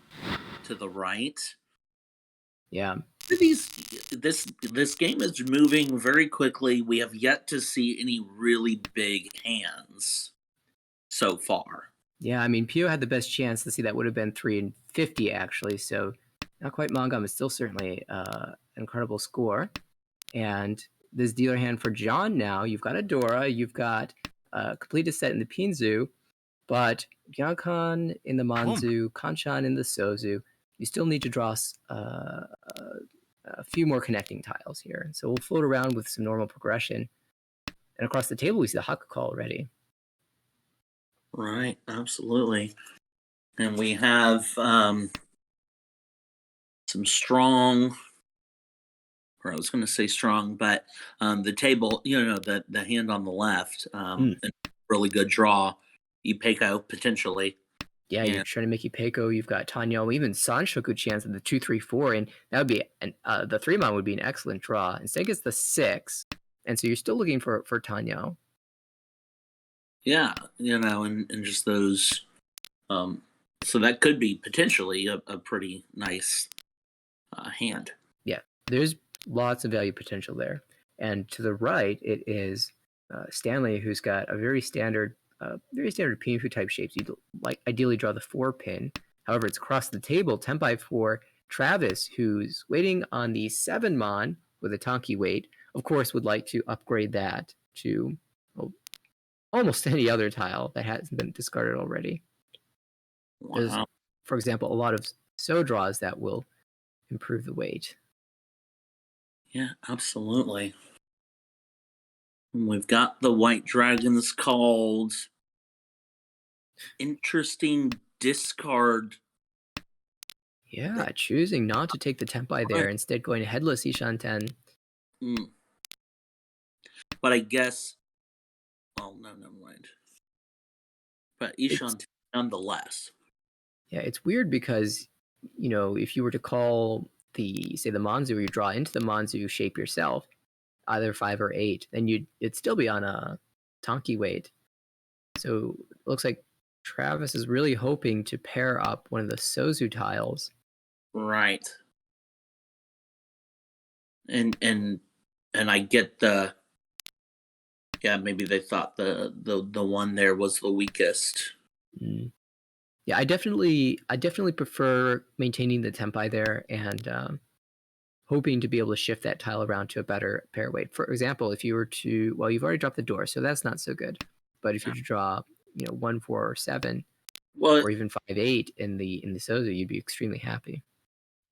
to the right. Yeah. This game is moving very quickly. We have yet to see any really big hands so far. Yeah, I mean, Pio had the best chance to see that would have been 3 and 50 actually. So not quite Mongom, is still certainly an incredible score. And this dealer hand for John now, you've got a Dora, you've got a completed set in the Pinzu, but Gyankon in the Manzu, Kanchan in the Sozu, you still need to draw a few more connecting tiles here. So we'll float around with some normal progression. And across the table, we see the Hakuko already. Right, absolutely. And we have some strong, or I was going to say strong, but the table, the hand on the left, really good draw. Ipeko potentially. Yeah, you're trying to make Ipeko. You've got Tanyo, even Sanshoku chance at the 2-3-4, and that would be the 3 mon would be an excellent draw. Instead, it gets the 6, and so you're still looking for Tanyo. Yeah, and just those. So that could be potentially a pretty nice hand. Yeah, there's lots of value potential there. And to the right, it is Stanley, who's got a very standard Pinfu type shapes. You'd ideally draw the 4 pin. However, it's across the table. Tempai for Travis, who's waiting on the 7 mon with a Tonki wait. Of course, would like to upgrade that to almost any other tile that hasn't been discarded already. There's, Wow. for example, a lot of so draws that will improve the weight. Yeah, absolutely. And we've got the white dragons called interesting discard. Yeah, choosing not to take the Tempai there, instead going headless Ishan 10. Mm. But I guess, well, no, never mind. But Ishan nonetheless. Yeah, it's weird because, you know, if you were to call say the Manzu, you draw into the Manzu shape yourself, either 5 or 8, then it'd still be on a Tonki weight. So it looks like Travis is really hoping to pair up one of the Sozu tiles. Right. And I get maybe they thought the one there was the weakest. Mm. Yeah, I definitely prefer maintaining the Tempai there and hoping to be able to shift that tile around to a better pair weight. For example, if you were to, well, you've already dropped the door, so that's not so good. But if you were to draw, 1, 4, or 7, Well, or even 5, 8 in the Sozu, you'd be extremely happy.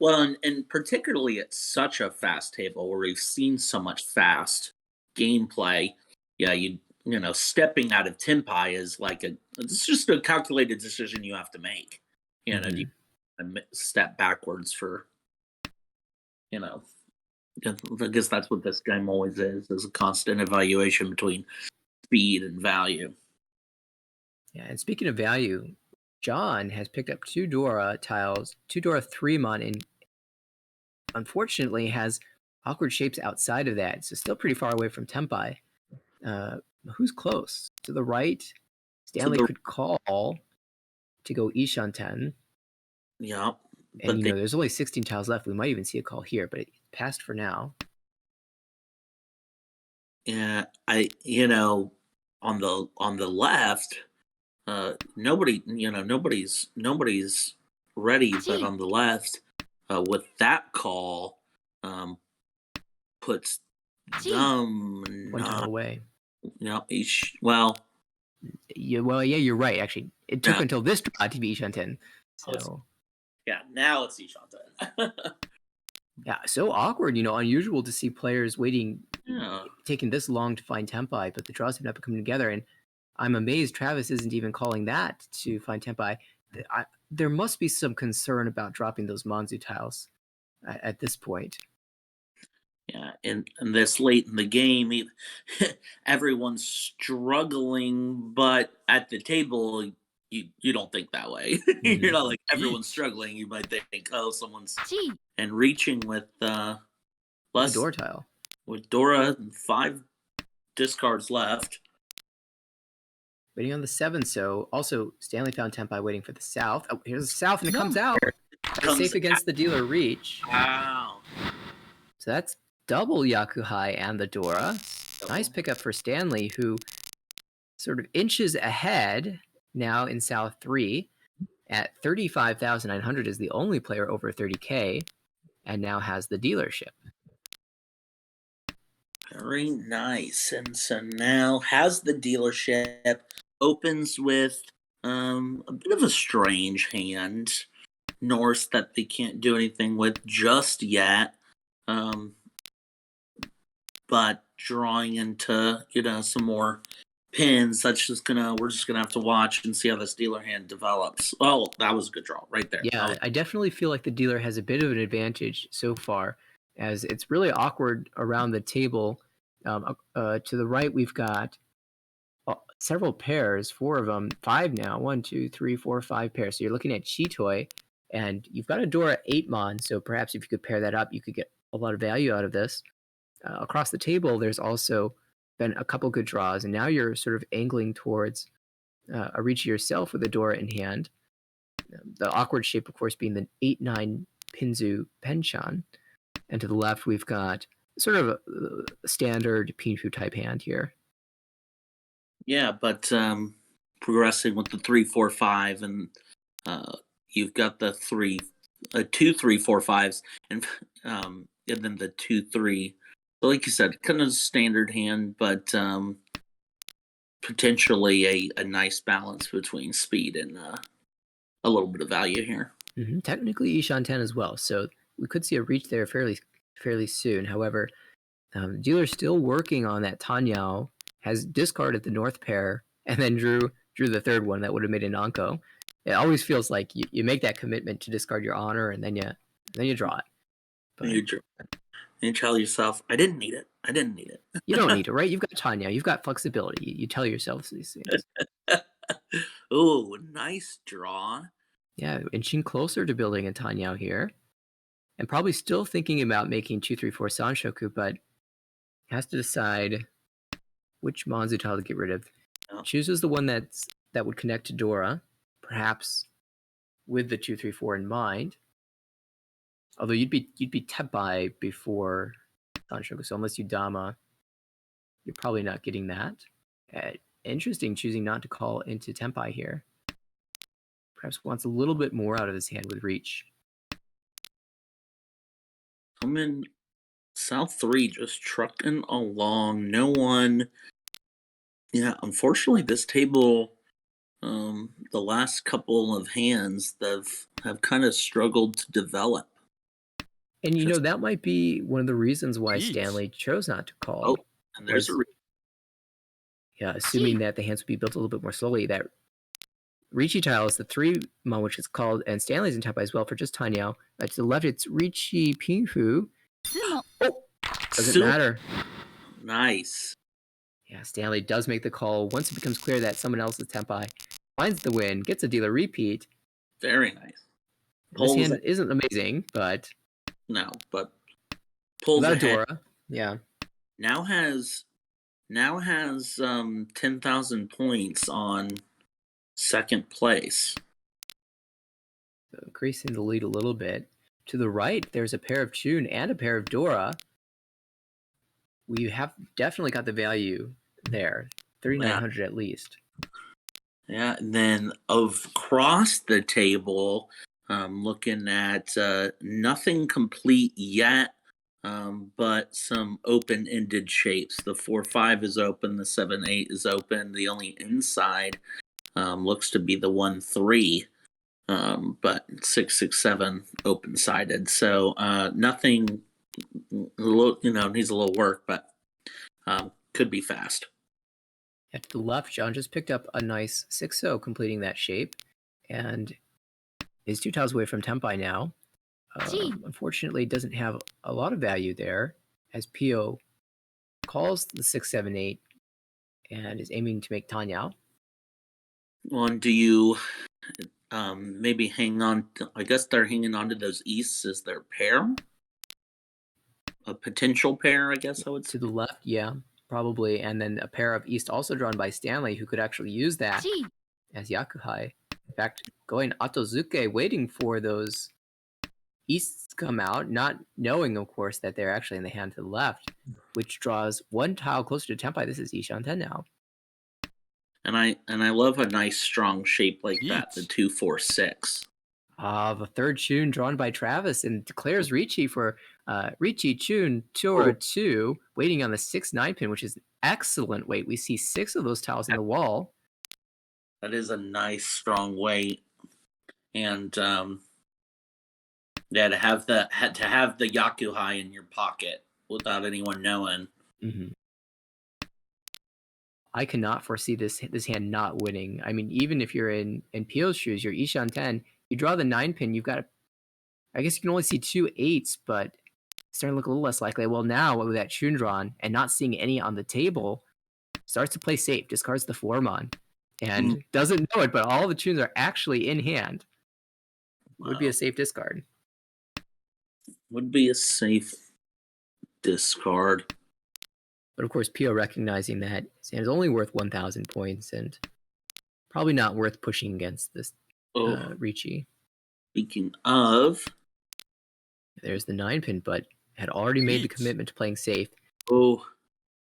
well, and particularly at such a fast table where we've seen so much fast gameplay. Yeah, stepping out of Tempai is it's just a calculated decision you have to make. Do you step backwards for, I guess that's what this game always is a constant evaluation between speed and value. Yeah, and speaking of value, John has picked up 2 Dora tiles, 2 Dora 3-mon, and unfortunately has awkward shapes outside of that, so still pretty far away from Tempai. Who's close? To the right, Stanley could call to go Ishan 10. Yeah. And, there's only 16 tiles left. We might even see a call here, but it passed for now. Yeah, on the left, nobody's ready, but on the left, with that call, puts them one tile away. Well, yeah, you're right. Actually, it took until this draw to be Ishan 10. So yeah, now it's Ishan 10. Yeah, so awkward. Unusual to see players waiting, Yeah. taking this long to find Tempai, but the draws have not been coming together. And I'm amazed Travis isn't even calling that to find Tempai. There must be some concern about dropping those Manzu tiles at this point. Yeah, and this late in the game, everyone's struggling, but at the table, you don't think that way. You're not like everyone's struggling. You might think, oh, someone's and reaching with less door tile with Dora, 5 discards left. Waiting on the 7, so also Stanley found Tempai waiting for the south. Oh, here's the south, and it comes out. It's safe against the dealer reach. Wow. So that's double Yakuhai and the Dora. Nice pickup for Stanley, who sort of inches ahead now in South 3 at 35,900, is the only player over 30K, and now has the dealership. Very nice. And so now has the dealership, opens with a bit of a strange hand. Norse that they can't do anything with just yet. But drawing into, some more pins, we're just gonna have to watch and see how this dealer hand develops. Oh, that was a good draw right there. Yeah, I definitely feel like the dealer has a bit of an advantage so far, as it's really awkward around the table. To the right, we've got several pairs, 4 of them, 5 now. 1, 2, 3, 4, 5 pairs. So you're looking at Chitoi, and you've got a Dora 8-mon, so perhaps if you could pair that up, you could get a lot of value out of this. Across the table, there's also been a couple good draws, and now you're sort of angling towards a reach yourself with a Dora in hand. The awkward shape, of course, being the 8-9 Pinzu Penshan. And to the left, we've got sort of a standard Pinshu type hand here. Yeah, but progressing with the 3, 4, 5, and you've got the 2, 3, 4, 5s, and then the 2, 3. So like you said, kind of standard hand, but potentially a nice balance between speed and a little bit of value here. Technically, Ishan 10 as well, so we could see a reach there fairly soon. However, dealer's still working on that Tanyao, has discarded the north pair, and then drew the third one that would have made an Anko. It always feels like you make that commitment to discard your honor, and then you draw it. But you tell yourself, I didn't need it. I didn't need it. You don't need it, right? You've got Tanyao. You've got flexibility. You tell yourself these things. Oh, nice draw. Yeah, inching closer to building a Tanyao here. And probably still thinking about making 2-3-4 Sanshoku, but has to decide which Manzu tile to get rid of. Oh. Chooses the one that would connect to Dora, perhaps with the 2-3-4 in mind. Although you'd be Tepai before Sanshoku, so unless you Dama, you're probably not getting that. Interesting, choosing not to call into Tempai here. Perhaps wants a little bit more out of his hand with reach. I'm in South 3, just trucking along. No one. Yeah, unfortunately, this table, the last couple of hands have kind of struggled to develop. And you know, that might be one of the reasons why Yeet. Stanley chose not to call. Oh, and there's assuming that the hands would be built a little bit more slowly. That Ricci tile is the 3-mon, which is called, and Stanley's in Tepai as well for just Tanyao. To the left, it's Ricci Pinghu. Oh, doesn't matter. Nice. Yeah, Stanley does make the call once it becomes clear that someone else is Tempai. Finds the win, gets a dealer repeat. Very nice. This hand isn't amazing, but no, but pulls without ahead. Dora, yeah. Now has 10,000 points on second place. So increasing the lead a little bit. To the right, there's a pair of Chun and a pair of Dora. We have definitely got the value there, 3,900 at least. Yeah, and then across the table, looking at nothing complete yet, but some open-ended shapes. The 4-5 is open, the 7-8 is open. The only inside looks to be the 1-3, but 6-6-7 open-sided. So nothing, needs a little work, but could be fast. At the left, John just picked up a nice 6-0, completing that shape, and is 2 tiles away from Tempai now. Unfortunately, doesn't have a lot of value there, as Pio calls the 6-7-8 and is aiming to make Tanyao. Well, and do you maybe hang on? I guess they're hanging on to those easts as their pair, a potential pair. I guess I would say. To the left, yeah. Probably, and then a pair of east also drawn by Stanley, who could actually use that as Yakuhai. In fact, going Atozuke, waiting for those easts to come out, not knowing, of course, that they're actually in the hand to the left, which draws 1 tile closer to Tempai. This is Ishan 10 now. And I love a nice strong shape like that, the 2-4-6. The third Chun drawn by Travis and declares Ricci for Ricci Chun Tora 2, waiting on the 6-9 pin, which is an excellent weight. We see 6 of those tiles in the wall. That is a nice strong weight, and to have the Yakuhai in your pocket without anyone knowing. Mm-hmm. I cannot foresee this hand not winning. I mean, even if you're in Pio's shoes, you're Ishan 10. You draw the 9 pin, you've got I guess you can only see 2 8s, but it's starting to look a little less likely. Well, now with that Chun drawn and not seeing any on the table, starts to play safe, discards the 4-mon, and doesn't know it, but all the Chuns are actually in hand. Wow. Would be a safe discard. Would be a safe discard. But of course, Pio recognizing that his hand is only worth 1,000 points and probably not worth pushing against this Ricci. Speaking of, there's the 9 pin, but had already made the commitment to playing safe. Oh,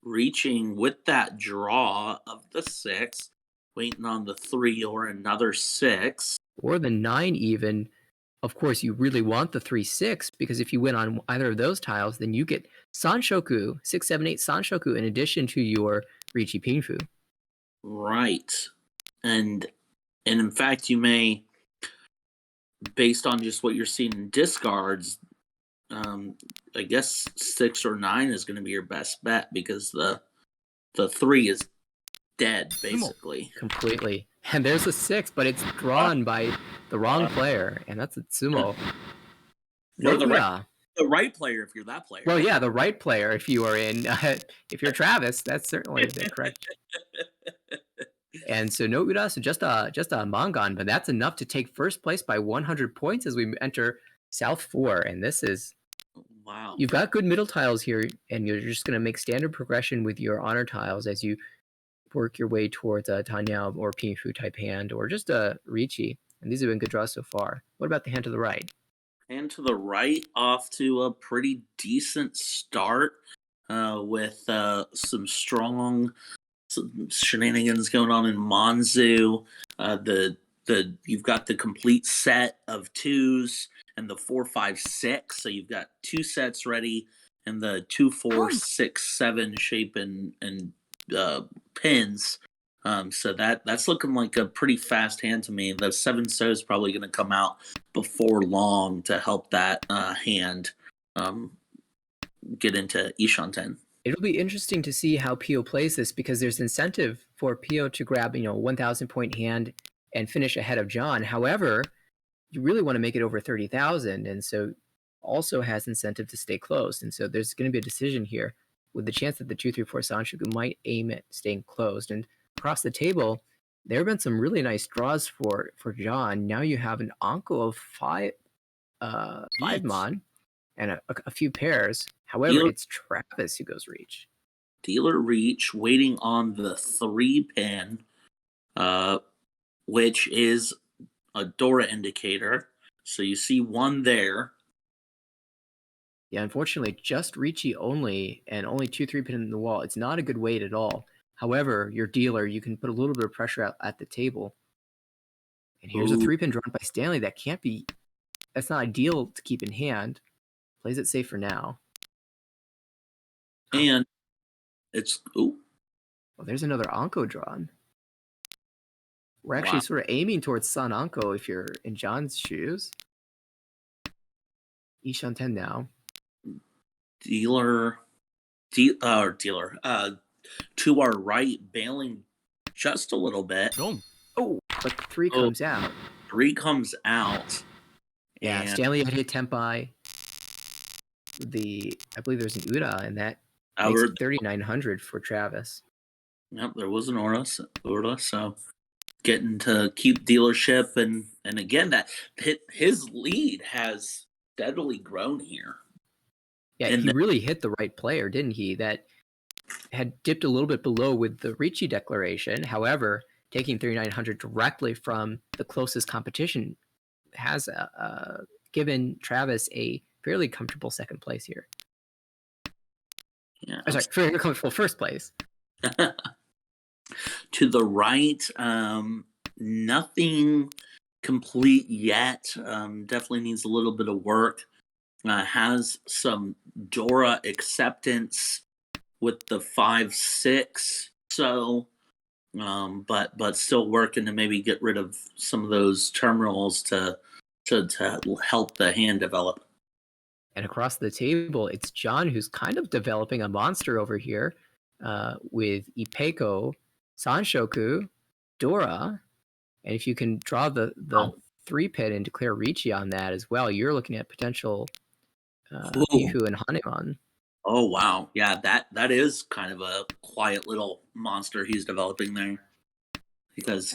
reaching with that draw of the 6, waiting on the 3 or another 6. Or the 9 even. Of course, you really want the 3-6, because if you win on either of those tiles, then you get Sanshoku, 6-7-8 Sanshoku, in addition to your Ricci Pingfu. Right. And in fact, you may, based on just what you're seeing in discards, I guess 6 or 9 is going to be your best bet because the 3 is dead basically. Completely. And there's a 6, but it's drawn by the wrong player, and that's a Tsumo. No, No Uda. the right player if you're that player. Well, yeah, the right player if you are in. If you're Travis, that's certainly the correct. And so no Uda, so just a Mangan, but that's enough to take first place by 100 points as we enter South 4. And this is wow. You've got good middle tiles here, and you're just going to make standard progression with your honor tiles as you work your way towards a Tanyao or Pinfu type hand, or just a Ricci. And these have been good draws so far. What about the hand to the right? Hand to the right, off to a pretty decent start with some strong shenanigans going on in Manzu. You've got the complete set of 2s and the 4, 5, 6. So you've got 2 sets ready, and the 2, 4, 6, 7 shape and pins. So that's looking like a pretty fast hand to me. The 7 so is probably going to come out before long to help that hand get into Ishanten. It'll be interesting to see how Pio plays this, because there's incentive for Pio to grab 1,000 point hand and finish ahead of John. However, you really want to make it over 30,000, and so also has incentive to stay close. And so there's going to be a decision here with the chance that the 2-3-4 Sanshoku might aim at staying closed. And across the table, there have been some really nice draws for John. Now you have an Anko of 5 Mon and a few pairs. However, it's Travis who goes Reach. Dealer Reach, waiting on the 3 pin, which is a Dora indicator. So you see 1 there. Yeah, unfortunately, just Ricci only, and only 2-3 pin in the wall. It's not a good weight at all. However, your dealer, you can put a little bit of pressure out at the table. And here's a 3 pin drawn by Stanley. That's not ideal to keep in hand. Plays it safe for now. And it's well, there's another Anko drawn. We're actually sort of aiming towards San Anko if you're in John's shoes. Ishanten now. Dealer, to our right, bailing just a little bit. Oh, but 3 comes out. 3 comes out. Yeah, Stanley had hit Tempai. I believe there's an Uda, and that makes it 3,900 for Travis. Yep, there was an Urda, so getting to keep dealership, and again, that his lead has steadily grown here. Yeah, and he really hit the right player, didn't he? That had dipped a little bit below with the Ricci declaration. However, taking 3,900 directly from the closest competition has given Travis a fairly comfortable second place here. Yeah, sorry, fairly comfortable first place. To the right, nothing complete yet. Definitely needs a little bit of work. Has some Dora acceptance with the 5-6, so but still working to maybe get rid of some of those terminals to help the hand develop. And across the table, it's John who's kind of developing a monster over here with Ipeko, Sanshoku, Dora, and if you can draw the 3 pin and declare Ricci on that as well, you're looking at potential Pihu and Hanemon. Oh wow, yeah, that is kind of a quiet little monster he's developing there. Because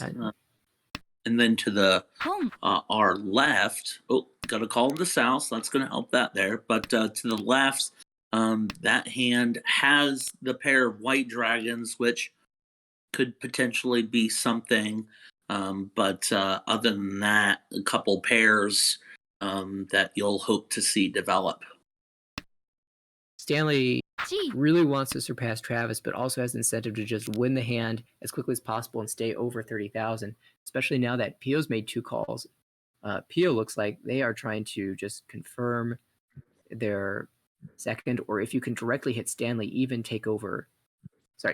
and then to the our left, got to call him the south. So that's going to help that there. But to the left, that hand has the pair of white dragons, which could potentially be something. But other than that, a couple pairs that you'll hope to see develop. Stanley really wants to surpass Travis, but also has incentive to just win the hand as quickly as possible and stay over 30,000, especially now that Pio's made 2 calls. Pio looks like they are trying to just confirm their second, or if you can directly hit Stanley, even take over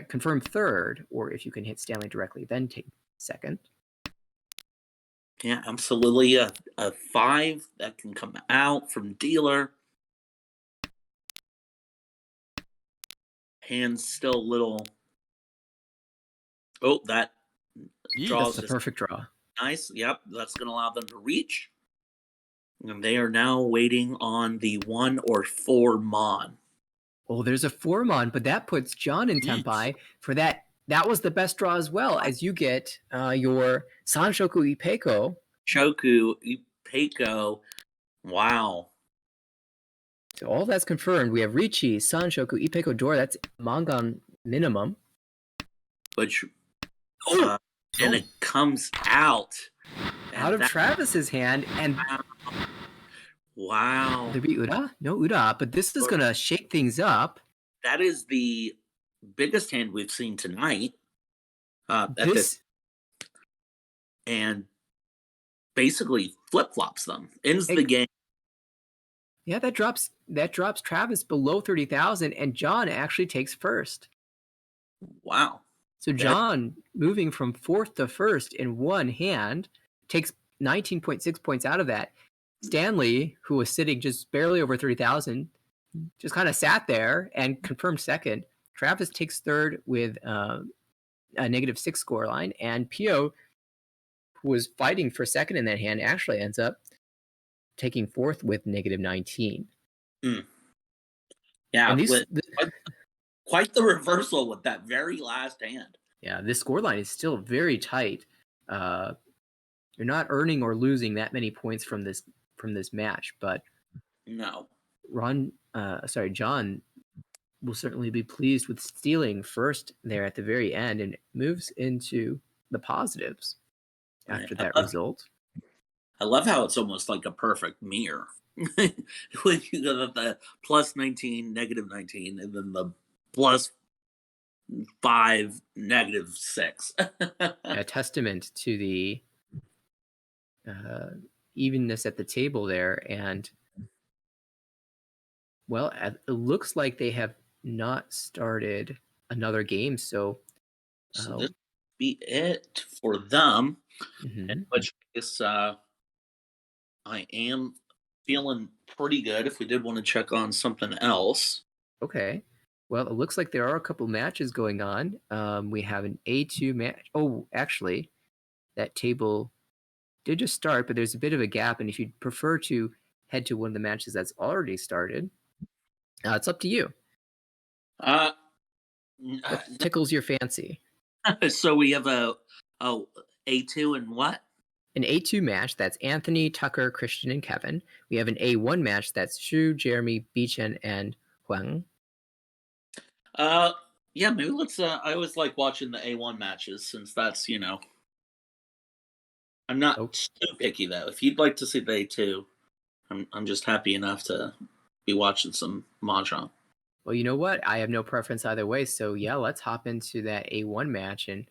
confirm third, or if you can hit Stanley directly, then take second. Yeah, absolutely. A 5 that can come out from dealer. Hand's still a little. Oh, that draws That's the perfect draw. nice. Yep, that's going to allow them to reach. And they are now waiting on the 1 or 4 mon. Oh, there's a 4 mon, but that puts John in Tenpai for that. That was the best draw as well, as you get your Sanshoku Ipeko. Choku, Ipeko. Wow. So all that's confirmed. We have Ricci, Sanshoku, Ipeko, Dora. That's Mangan minimum. Which, and it comes out. Out of Travis's hand, and wow. There be Ura? No Ura, but this is going to shake things up. That is the biggest hand we've seen tonight. And basically flip-flops them. Ends the game. Yeah, that drops Travis below 30,000, and John actually takes first. Wow. So John, moving from fourth to first in one hand, takes 19.6 points out of that. Stanley, who was sitting just barely over 30,000, just kind of sat there and confirmed second. Travis takes third with a -6 scoreline, and Pio, who was fighting for second in that hand, actually ends up taking fourth with -19. Yeah, and quite the reversal with that very last hand. Yeah, this scoreline is still very tight. You're not earning or losing that many points from this match, but no. John will certainly be pleased with stealing first there at the very end, and moves into the positives after that result. I love how it's almost like a perfect mirror. When you go the plus 19, -19, and then the plus 5, -6. A testament to the evenness at the table there. And well, it looks like they have not started another game, so this be it for them. In which case, I am feeling pretty good. If we did want to check on something else. Okay. Well, it looks like there are a couple matches going on. We have an A2 match. Oh, actually, that table did just start, but there's a bit of a gap. And if you'd prefer to head to one of the matches that's already started, it's up to you. What tickles your fancy? So we have a A2 and what? An A2 match, that's Anthony, Tucker, Christian, and Kevin. We have an A1 match, that's Shu, Jeremy, Beechen, and Huang. Yeah, maybe let's. I always like watching the A1 matches, since that's, I'm not too picky though. If you'd like to see the A2, I'm just happy enough to be watching some Mahjong. Well, you know what? I have no preference either way. So yeah, let's hop into that A1 match and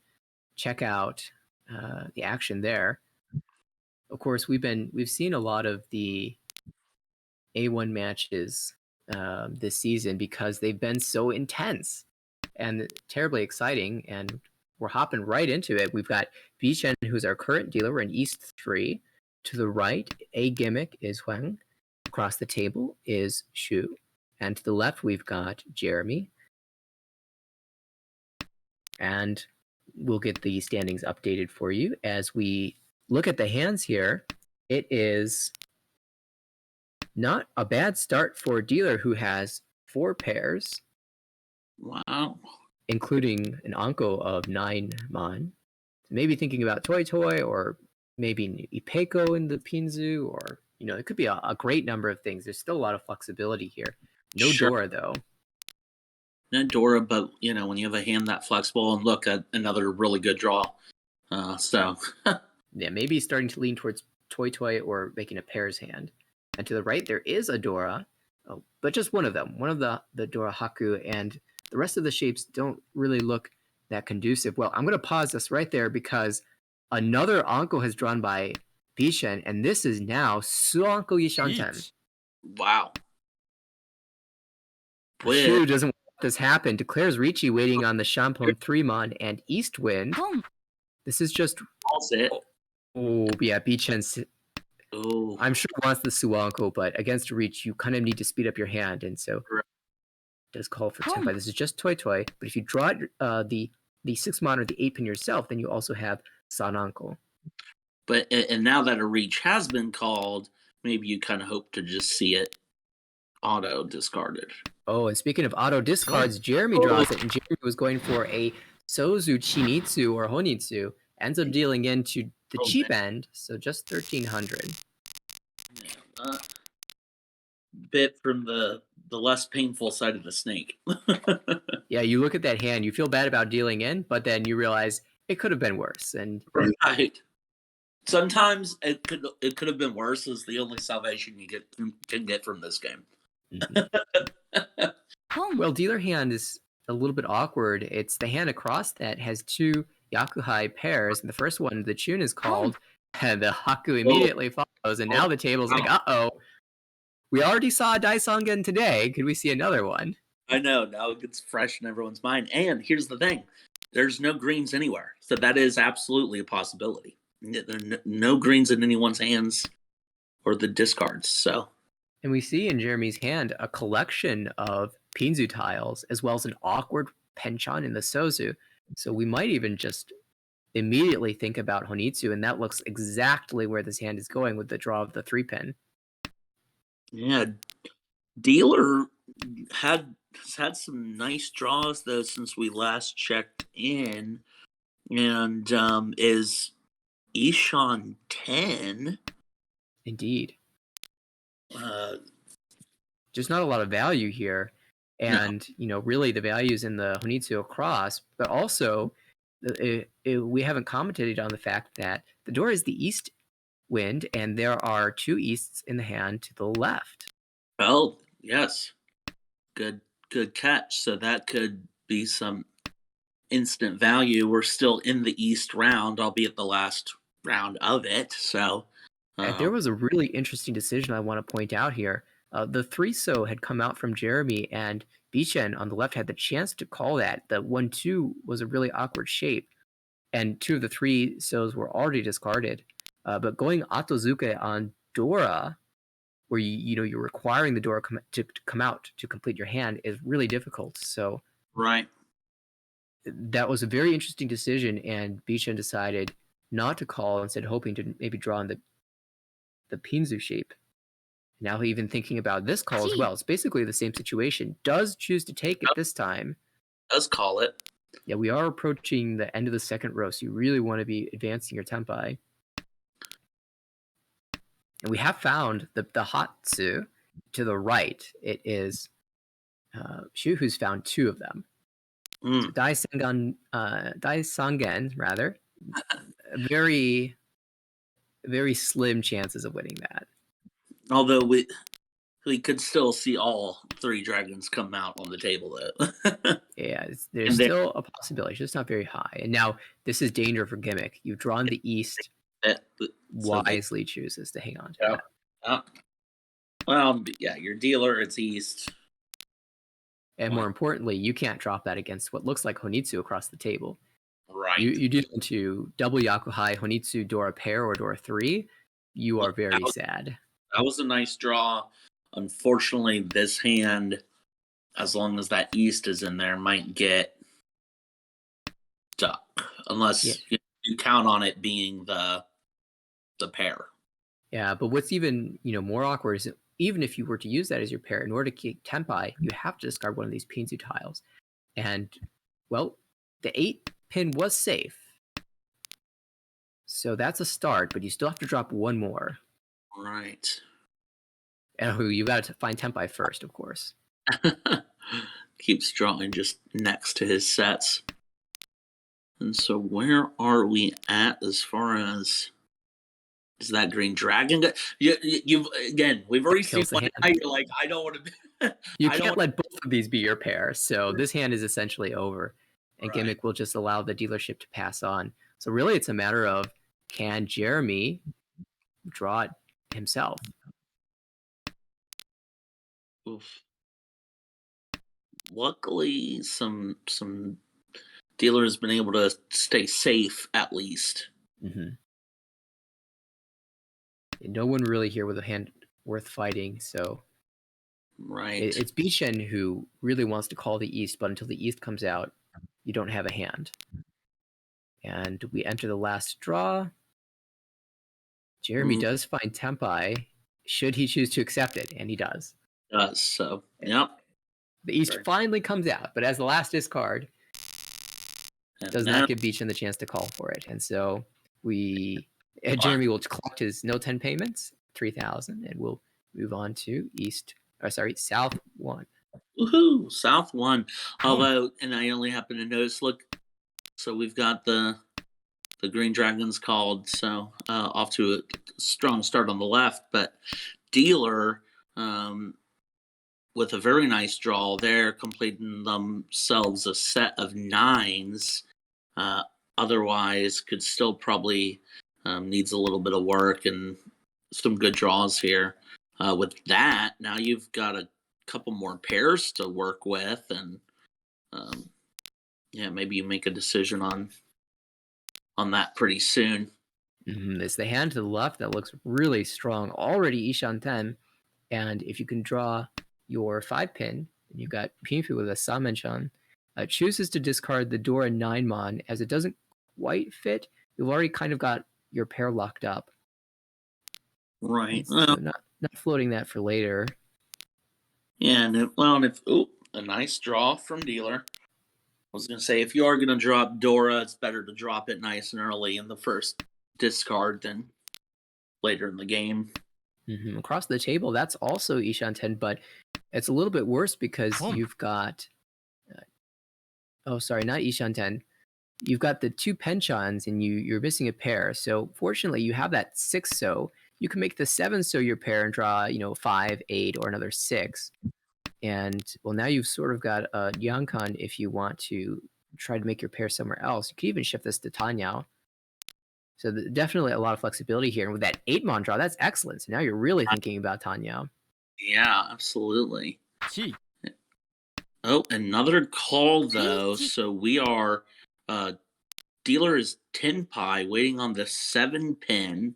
check out the action there. Of course, we've seen a lot of the A1 matches this season because they've been so intense and terribly exciting. And we're hopping right into it. We've got Bichen, who's our current dealer. We're in East 3. To the right, A gimmick is Huang. Across the table is Shu. And to the left, we've got Jeremy. And we'll get the standings updated for you as we look at the hands here. It is not a bad start for a dealer who has 4 pairs. Wow. Including an Anko of 9 mon. Maybe thinking about Toy Toy, or maybe Ipeko in the Pinzu, or, it could be a great number of things. There's still a lot of flexibility here. No Dora, though. No Dora, but, when you have a hand that flexible, and look at another really good draw. Yeah, maybe starting to lean towards Toy Toy or making a pairs hand. And to the right, there is a Dora, but just one of them. One of the Dora Haku, and the rest of the shapes don't really look that conducive. Well, I'm going to pause this right there because another Anko has drawn by Bishen, and this is now Suanko Yishanten. Wow. Shu doesn't want this happen, declares Ricci waiting on the Champon 3-mon and East Wind. This is just... Calls it. Oh, yeah, Bichen... Oh. I'm sure wants the Suanko, but against Reach, you kind of need to speed up your hand, and so Right. it does call for Tenpai. This is just Toy Toy, but if you draw the 6-mon or the 8-pin yourself, then you also have Sananko. But and now that a reach has been called, maybe you kind of hope to just see it auto discarded. Oh, and speaking of auto discards, Jeremy draws it, and Jeremy was going for a Sozu Chinitsu or Honitsu, ends up dealing into the cheap end, so just 1,300. Yeah, bit from the less painful side of the snake. Yeah, you look at that hand, you feel bad about dealing in, but then you realize it could have been worse. And right. Sometimes it could have been worse. Is the only salvation you can get from this game. Well, dealer hand is a little bit awkward. It's the hand across that has 2 Yakuhai pairs, and the first one, the Chun, is called, and the Haku immediately follows, and now the table's like, uh-oh, we already saw a Daisongen today. Could we see another one? I know. Now it gets fresh in everyone's mind. And here's the thing. There's no greens anywhere. So that is absolutely a possibility. There are no greens in anyone's hands or the discards. So, and we see in Jeremy's hand a collection of Pinzu tiles, as well as an awkward Penchon in the Sozu. So we might even just immediately think about Honitsu, and that looks exactly where this hand is going with the draw of the 3-pin. Yeah, dealer has had some nice draws though since we last checked in, and is Ishan 10. Indeed. Just not a lot of value here, and really the value is in the Honitsu across, but also we haven't commented on the fact that the door is the east wind, and there are 2 easts in the hand to the left. Oh, yes. Good catch. So that could be some instant value. We're still in the East round, albeit the last round of it. So there was a really interesting decision I want to point out here. The 3-so had come out from Jeremy, and Bichen on the left had the chance to call that. The 1-2 was a really awkward shape, and 2 of the 3-sos were already discarded. But going Atozuke on Dora, where you're requiring the Dora to come out to complete your hand, is really difficult. So right, that was a very interesting decision, and Bichen decided not to call, instead hoping to maybe draw in the Pinzu shape. Now even thinking about this call as well. It's basically the same situation. Does choose to take it this time. Does call it. Yeah, we are approaching the end of the second row, so you really want to be advancing your Tenpai. And we have found the Hatsu to the right. It is Shu who's found 2 of them. So Daisangen, rather. Very, very slim chances of winning that. Although we could still see all 3 dragons come out on the table, though. Yeah, there's still a possibility. It's just not very high. And now this is danger for Gimmick. You've drawn the East. Wisely chooses to hang on to that. Well, yeah, your dealer, it's East. And more importantly, you can't drop that against what looks like Honitsu across the table. Right. You do into double Yakuhai, Honitsu, Dora pair, or Dora 3. You are very sad. That was a nice draw. Unfortunately, this hand, as long as that East is in there, might get stuck. Unless you count on it being the pair. Yeah, but what's even more awkward is even if you were to use that as your pair, in order to keep Tenpai, you have to discard one of these Pinzu tiles. And, well, the 8-pin was safe. So that's a start, but you still have to drop 1 more. Right. And you got to find Tenpai first, of course. Keeps drawing just next to his sets. And so where are we at as far as... Is that green dragon? You've again. We've already seen one. You're like, I don't want to. You can't let both of these be your pair. So this hand is essentially over, and Gimmick will just allow the dealership to pass on. So really, it's a matter of, can Jeremy draw it himself? Oof. luckily, some dealer has been able to stay safe at least. Mm-hmm. No one really here with a hand worth fighting, so Right. it's Bishen who really wants to call the East, but until the East comes out, you don't have a hand. And we enter the last draw. Jeremy does find Tempai, should he choose to accept it, and he does. Does so. Yep. The East finally comes out, but as the last discard, does not give Beechin the chance to call for it. And so Jeremy will collect his no 10 payments, 3,000, and we'll move on to South 1. Woohoo! South 1. Although, and I only happen to notice, look, so we've got the Green Dragons called, so off to a strong start on the left, but dealer with a very nice draw there, completing themselves a set of 9s. Otherwise, could still probably needs a little bit of work and some good draws here. With that, now you've got a couple more pairs to work with, and maybe you make a decision on that pretty soon. Mm-hmm. It's the hand to the left that looks really strong. Already Ishan 10, and if you can draw your 5-pin, and you've got Pinfu with a Samenchan, chooses to discard the Dora 9-mon as it doesn't quite fit. You've already kind of got your pair locked up. Right. So not floating that for later. Yeah, and a nice draw from dealer. I was going to say, if you are going to drop Dora, it's better to drop it nice and early in the first discard than later in the game. Mm-hmm. Across the table, that's also Ishan 10, but it's a little bit worse because you've got... not Ishan 10. You've got the 2 penchans and you're missing a pair. So fortunately, you have that 6 so. You can make the 7 so your pair and draw, 5, 8, or another 6. And well, now you've sort of got a Yankan if you want to try to make your pair somewhere else. You could even shift this to Tanyao. So definitely a lot of flexibility here. And with that 8-mon draw, that's excellent. So now you're really thinking about Tanyao. Yeah, absolutely. Oh, another call though. So we are dealer is Tenpai waiting on the 7-pin.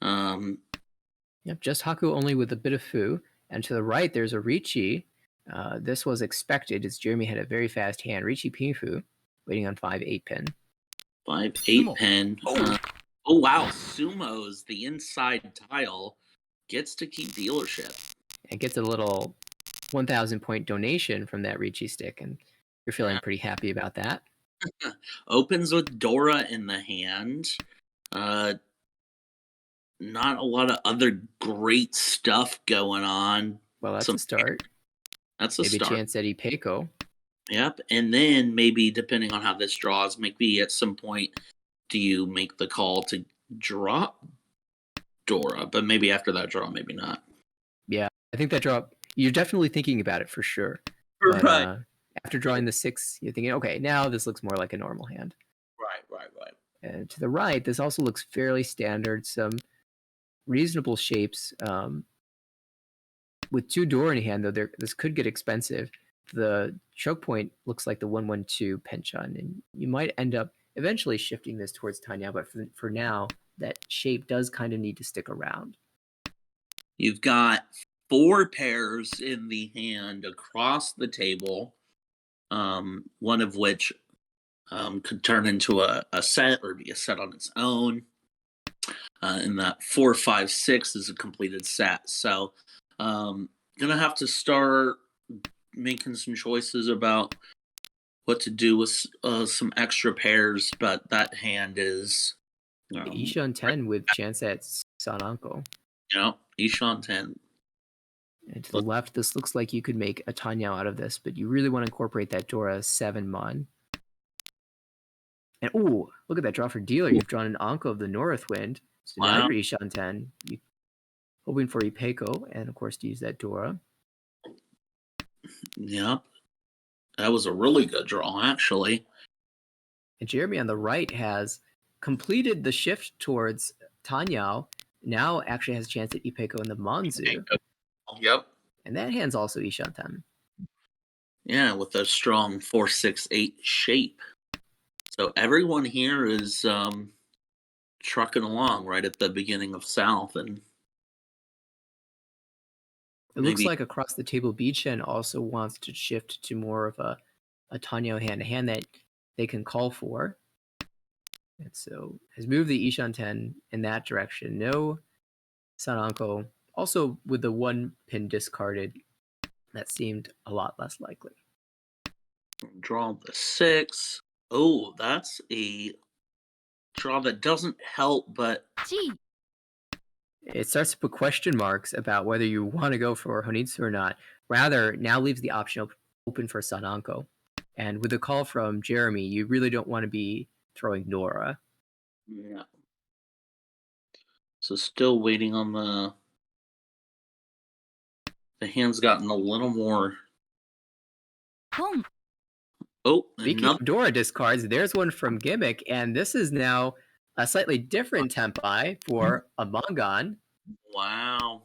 Yep, just Haku only with a bit of Fu. And to the right, there's a Richi. This was expected as Jeremy had a very fast hand. Richi Pinfu waiting on 5-8-pin. 5-8-pin. Oh wow, Sumo's the inside tile gets to keep dealership. And gets a little 1,000 point donation from that Richi stick, and you're feeling pretty happy about that. Opens with Dora in the hand. Not a lot of other great stuff going on. Well, that's a start. That's a maybe start. Maybe chance at Ipeco. Yep, and then maybe depending on how this draws, maybe at some point do you make the call to drop Dora, but maybe after that draw, maybe not. Yeah, I think that draw, you're definitely thinking about it for sure. But, right. After drawing the 6, you're thinking, okay, now this looks more like a normal hand. Right. And to the right, this also looks fairly standard. Some reasonable shapes. With 2 Dora in hand, though, this could get expensive. The choke point looks like the 1-1-2 Penchun, and you might end up eventually shifting this towards Tanya, but for now, that shape does kind of need to stick around. You've got 4 pairs in the hand across the table, one of which could turn into a set or be a set on its own. And that 4, 5, 6 is a completed set. So gonna have to start making some choices about what to do with some extra pairs, but that hand is Ishan 10 with chance at Sananko. Ishan 10. And to the left, this looks like you could make a Tanyao out of this, but you really want to incorporate that Dora 7-mon. And look at that draw for dealer. You've drawn an Anko of the Northwind. So now you're Ishan 10. Hoping for Ipeco, and of course to use that Dora. Yep. That was a really good draw, actually. And Jeremy on the right has completed the shift towards Tanyao. Now actually has a chance at Ipeco in the Manzu. Yep. And that hand's also Ishan 10. Yeah, with a strong 4-6-8 shape. So everyone here is trucking along right at the beginning of South, and It looks maybe like across the table, Beechen also wants to shift to more of a Tanyo hand, a hand that they can call for. And so has moved the Ishan 10 in that direction. No Sananko. Also with the one pin discarded, that seemed a lot less likely. draw the 6. Oh, that's a draw that doesn't help, but It starts to put question marks about whether you want to go for Honitsu or not. Rather, now leaves the option open for Sananko. And with the call from Jeremy, you really don't want to be throwing Nora. yeah. So still waiting on the hand's gotten a little more. Oh, Speaking another. of Dora discards, there's one from Gimmick, and this is now a slightly different tempai for a Mongon. Wow.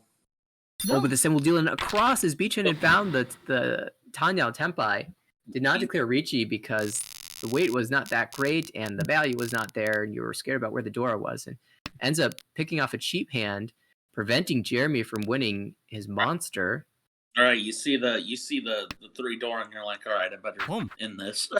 Oh, but the symbol dealing across his Beachin and found the Tanyao tempai. Did not declare Ricci because the weight was not that great and the value was not there, and you were scared about where the Dora was, and ends up picking off a cheap hand, preventing Jeremy from winning his monster. All right, you see the 3 door, and you're like, all right, I better end this.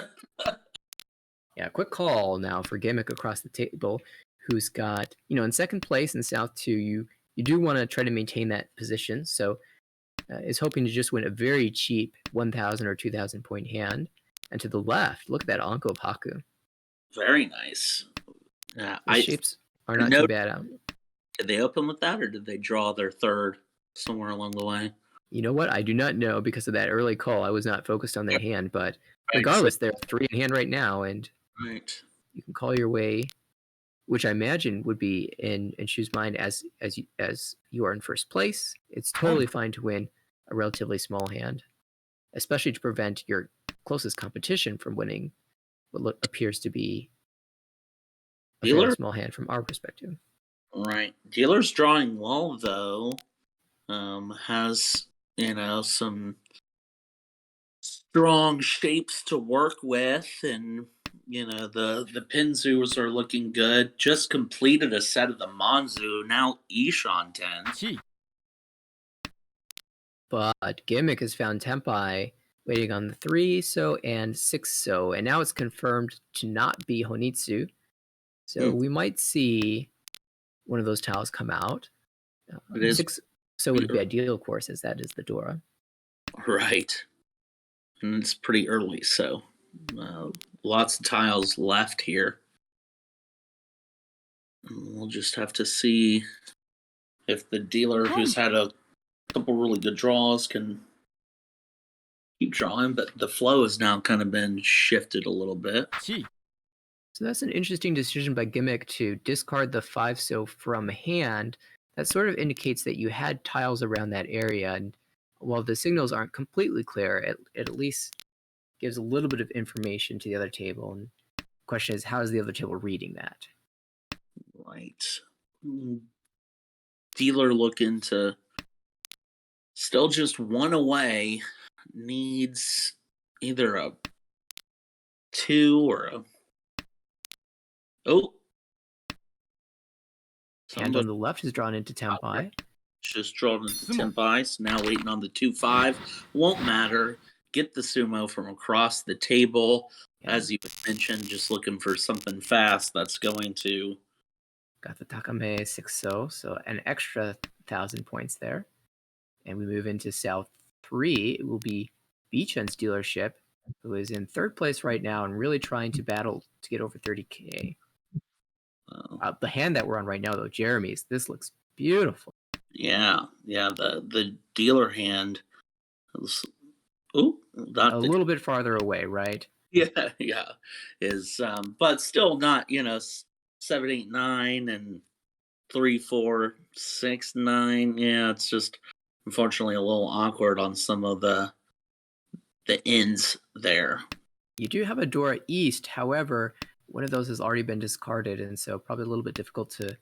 Yeah, quick call now for Gimmick across the table, who's got, in second place in South 2, you do want to try to maintain that position, so is hoping to just win a very cheap 1,000 or 2,000 point hand. And to the left, look at that Anko of Haku. Very nice. Yeah, The shapes are not too bad out. Did they open with that, or did they draw their third somewhere along the way? You know what? I do not know because of that early call. I was not focused on that hand, but regardless, they're 3 in hand right now, and you can call your way, which I imagine would be in Shu's mind as you are in first place. It's totally fine to win a relatively small hand, especially to prevent your closest competition from winning what appears to be a fairly small hand from our perspective. Right. Dealer's drawing well, though. Has, some strong shapes to work with, and, the Pinzus are looking good. Just completed a set of the Monzu, now Ishan 10. But Gimmick has found Tempai waiting on the 3 so and 6 so, and now it's confirmed to not be Honitsu. So we might see one of those tiles come out. 6 so would be ideal, of course, as that is the Dora. Right. And it's pretty early, so lots of tiles left here. We'll just have to see if the dealer who's had a couple really good draws can keep drawing, but the flow has now kind of been shifted a little bit. So that's an interesting decision by Gimmick to discard the 5 so from hand. That sort of indicates that you had tiles around that area, and while the signals aren't completely clear, it at least gives a little bit of information to the other table. And the question is, how is the other table reading that? Right. Dealer looking to still just 1 away. Needs either a 2 or a. Oh. Hand on the left is drawn into Tempai. Just drawn into Tempai, so now waiting on the 2-5. Won't matter. Get the sumo from across the table. Yeah. As you mentioned, just looking for something fast that's going to. Got the Takame 6 so an extra 1,000 points there. And we move into South 3. It will be Beechen's dealership, who is in third place right now and really trying to battle to get over 30K. The hand that we're on right now, though, Jeremy's, this looks beautiful. Yeah, the dealer hand. A little bit farther away, right? Yeah, is but still not 7, 8, 9 and 3, 4, 6, 9. Yeah, it's just unfortunately a little awkward on some of the ends there. You do have a Dora East, however, one of those has already been discarded, and so probably a little bit difficult to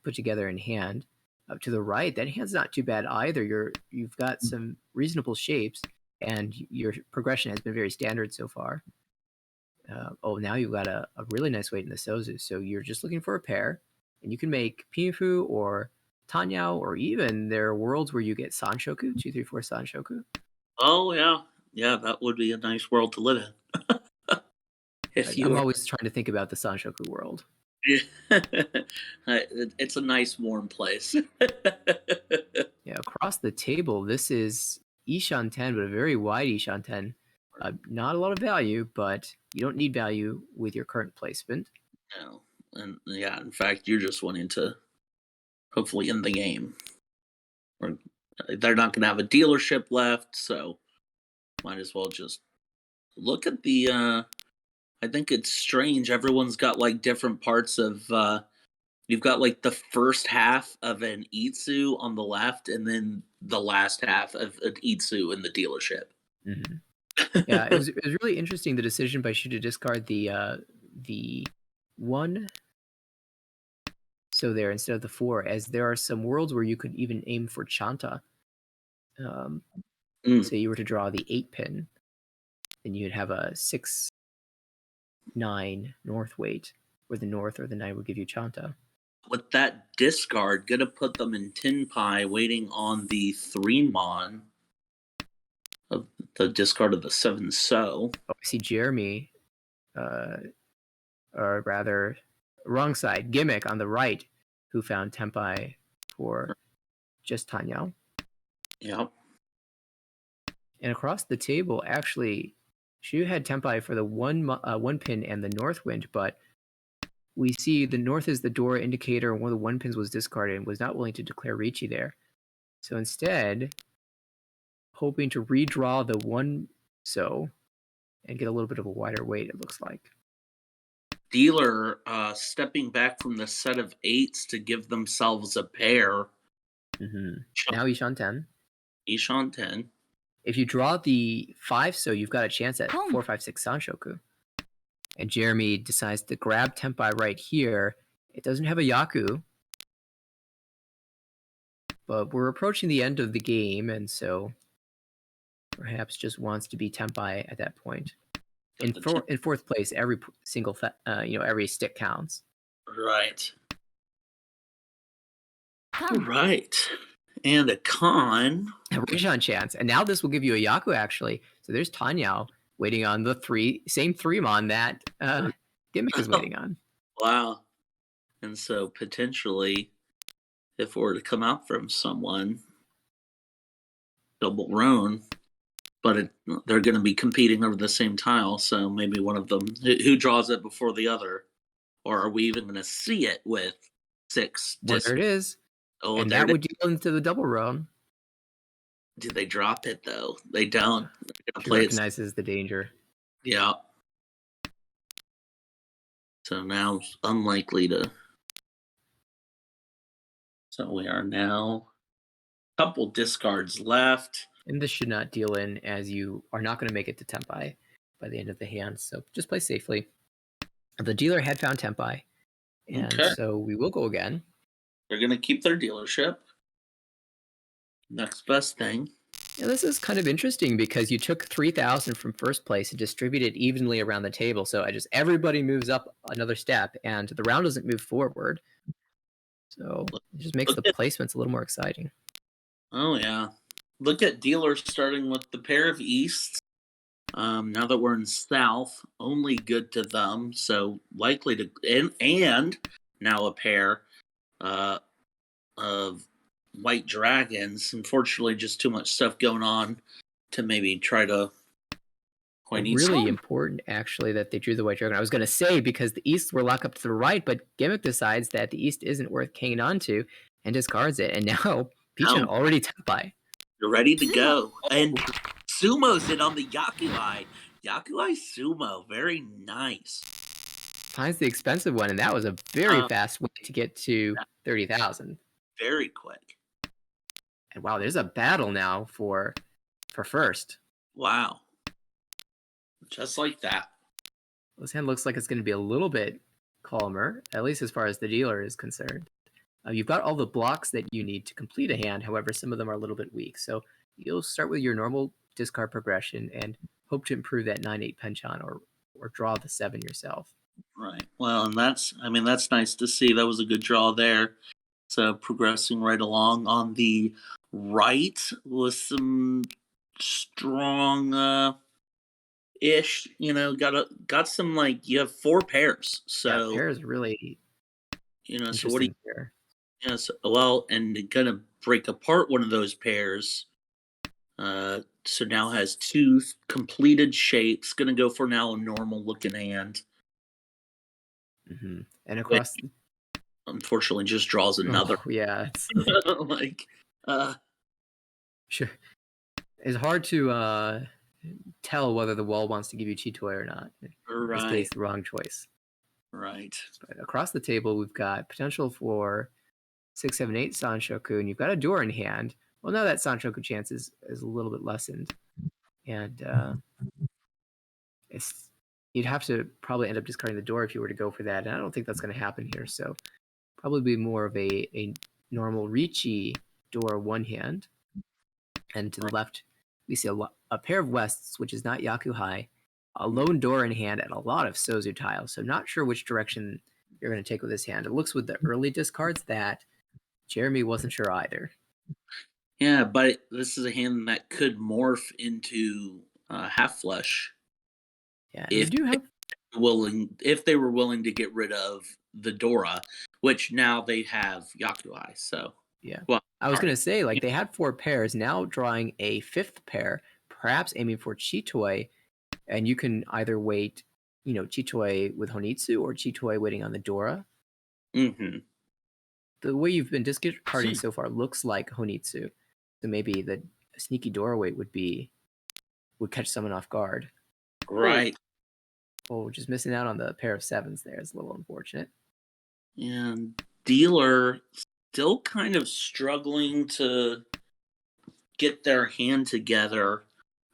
put together in hand. Up to the right, that hand's not too bad either. You've got some reasonable shapes. and your progression has been very standard so far. Now you've got a really nice weight in the Sozu. So you're just looking for a pair, and you can make Pinfu or Tanyao, or even there are worlds where you get Sanshoku, 2, 3, 4 Sanshoku. Oh yeah, yeah, that would be a nice world to live in. If you I'm were, always trying to think about the Sanshoku world. it's a nice warm place. Yeah, across the table, this is Ishan 10, but a very wide Ishan 10. Not a lot of value, but you don't need value with your current placement. No, and yeah, in fact, you're just wanting to hopefully end the game. Or they're not going to have a dealership left, so might as well just look at the. I think it's strange. Everyone's got like different parts of. You've got like the first half of an Itsu on the left, and then the last half of an Itsu in the dealership. Mm-hmm. Yeah, it was really interesting, the decision by Shu to discard the 1 so there instead of the 4, as there are some worlds where you could even aim for Chanta. Say you were to draw the 8 pin, then you'd have a 6, 9 north weight, where the north or the 9 would give you Chanta. With that discard, gonna put them in Tenpai, waiting on the 3-mon of the discard of the 7 So. Oh, I see Jeremy, or rather, wrong side, Gimmick on the right, who found Tenpai for just Tanyao. Yep. And across the table, actually, Shu had Tenpai for the 1 pin and the north wind, but we see the north is the door indicator, and one of the 1 pins was discarded and was not willing to declare Ricci there. So instead, hoping to redraw the 1 so and get a little bit of a wider weight, it looks like. Dealer stepping back from the set of 8s to give themselves a pair. Mm-hmm. Now Ishan 10. Ishan 10. If you draw the 5 so, you've got a chance at 4, 5, 6 Sanshoku. And Jeremy decides to grab Tenpai right here. It doesn't have a Yaku, but we're approaching the end of the game, and so perhaps just wants to be Tenpai at that point. In 4th place, every single every stick counts. Right. All right. And a con. A Rajan chance. And now this will give you a Yaku, actually. So there's Tanyao waiting on the same 3-mon that Gimmick is waiting on. Wow. And so potentially, if it were to come out from someone, double Roan, but they're going to be competing over the same tile, so maybe one of them, who draws it before the other? Or are we even going to see it with 6? Well, there it is. Oh, and that would deal into the double Roan. Do they drop it, though? They don't. She recognizes the danger. Yeah. So now it's unlikely to. So we are now a couple discards left. And this should not deal in, as you are not going to make it to Tenpai by the end of the hand. So just play safely. The dealer had found Tenpai. And so we will go again. They're going to keep their dealership. Next best thing. Yeah, this is kind of interesting because you took 3,000 from first place and distributed evenly around the table. So everybody moves up another step, and the round doesn't move forward. So it just makes the placements a little more exciting. Oh, yeah. Look at dealers starting with the pair of Easts. Now that we're in South, only good to them. So likely to... And now a pair of White Dragons. Unfortunately, just too much stuff going on to maybe try to... Really important, actually, that they drew the White Dragon. I was going to say, because the East were locked up to the right, but Gimmick decides that the East isn't worth hanging on to and discards it. And now Peachan already Tenpai. You're ready to go. And Sumo's in on the Yakuai. Yakuai Sumo. Very nice. Finds the expensive one, and that was a very fast way to get to 30,000. Very quick. And wow, there's a battle now for first. Wow. Just like that. This hand looks like it's going to be a little bit calmer, at least as far as the dealer is concerned. You've got all the blocks that you need to complete a hand. However, some of them are a little bit weak. So you'll start with your normal discard progression and hope to improve that 9-8 penchant or draw the 7 yourself. Right. Well, and that's nice to see. That was a good draw there. So progressing right along on the right with some strong ish, got some, like, you have 4 pairs. So, pairs really so what do you, interesting here. and gonna break apart one of those pairs. So now has 2 completed shapes. Gonna go for now a normal looking hand. Mm-hmm. And across, unfortunately, just draws another. Yeah, it's sure. It's hard to tell whether the wall wants to give you Chitoy or not. In this case, the wrong choice. Right. But across the table, we've got potential for 6, 7, 8 Sanshoku, and you've got a door in hand. Well, now that Sanshoku chance is a little bit lessened, and you'd have to probably end up discarding the door if you were to go for that, and I don't think that's going to happen here. So probably be more of a normal Ricci door one hand, and to the left we see a pair of Wests, which is not Yaku High, a lone door in hand, and a lot of Sozu tiles. So not sure which direction you're going to take with this hand. It looks with the early discards that Jeremy wasn't sure either. Yeah, but this is a hand that could morph into half flush. Yeah, if you do have if they were willing to get rid of the Dora, which now they have Yakuai. So yeah, well, I was going to say, like, they had 4 pairs, now drawing a 5th pair, perhaps aiming for Chitoy, and you can either wait, Chitoy with Honitsu or Chitoy waiting on the Dora. Mm-hmm. The way you've been discarding so far looks like Honitsu, so maybe the sneaky Dora wait would catch someone off guard. Right. Oh, just missing out on the pair of 7s there is a little unfortunate. And dealer still kind of struggling to get their hand together.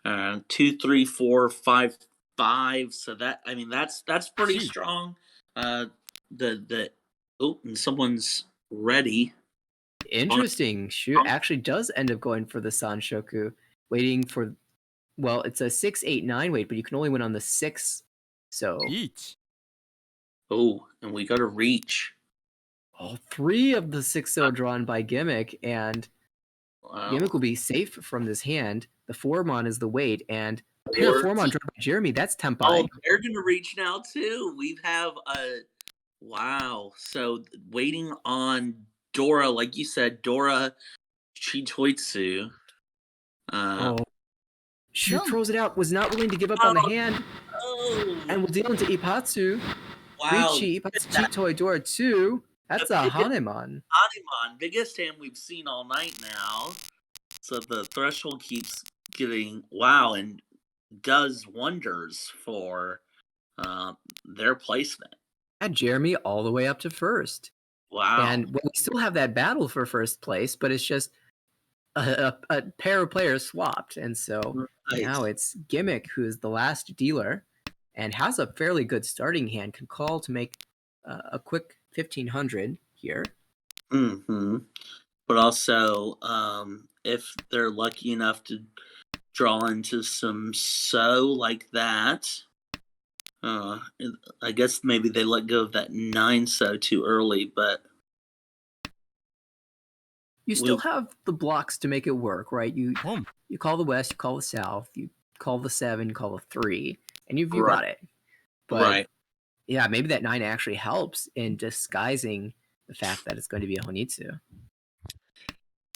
2, 3, 4, 5, 5. So that's pretty strong. And someone's ready. Interesting. Shu actually does end up going for the Sanshoku, waiting for. Well, it's a 6, 8, 9 wait, but you can only win on the 6. So. Each. Oh, and we got to reach. All 3 of the 6-0 drawn by Gimmick, and Gimmick will be safe from this hand. The 4-mon is the wait, and a pair of 4-mon drawn by Jeremy. That's Tempai. Oh, they're going to reach now too. We have wow. So waiting on Dora, like you said, Dora Chitoitsu. Shu throws it out, was not willing to give up on the hand, and will deal into Ipatsu. Wow. Ricci, Ipatsu, Chitoy, Dora 2. That's a Hanemon. Hanemon, biggest hand we've seen all night now. So the threshold keeps getting, and does wonders for their placement. Had Jeremy all the way up to first. Wow. And we still have that battle for first place, but it's just a pair of players swapped. And so now it's Gimmick, who is the last dealer and has a fairly good starting hand, can call to make a quick 1,500 here. Mm-hmm. But also, if they're lucky enough to draw into some like that, I guess maybe they let go of that 9 too early, but you still have the blocks to make it work, right? You call the West, you call the South, you call the 7, you call the 3, and you got it. But yeah, maybe that 9 actually helps in disguising the fact that it's going to be a Honitsu.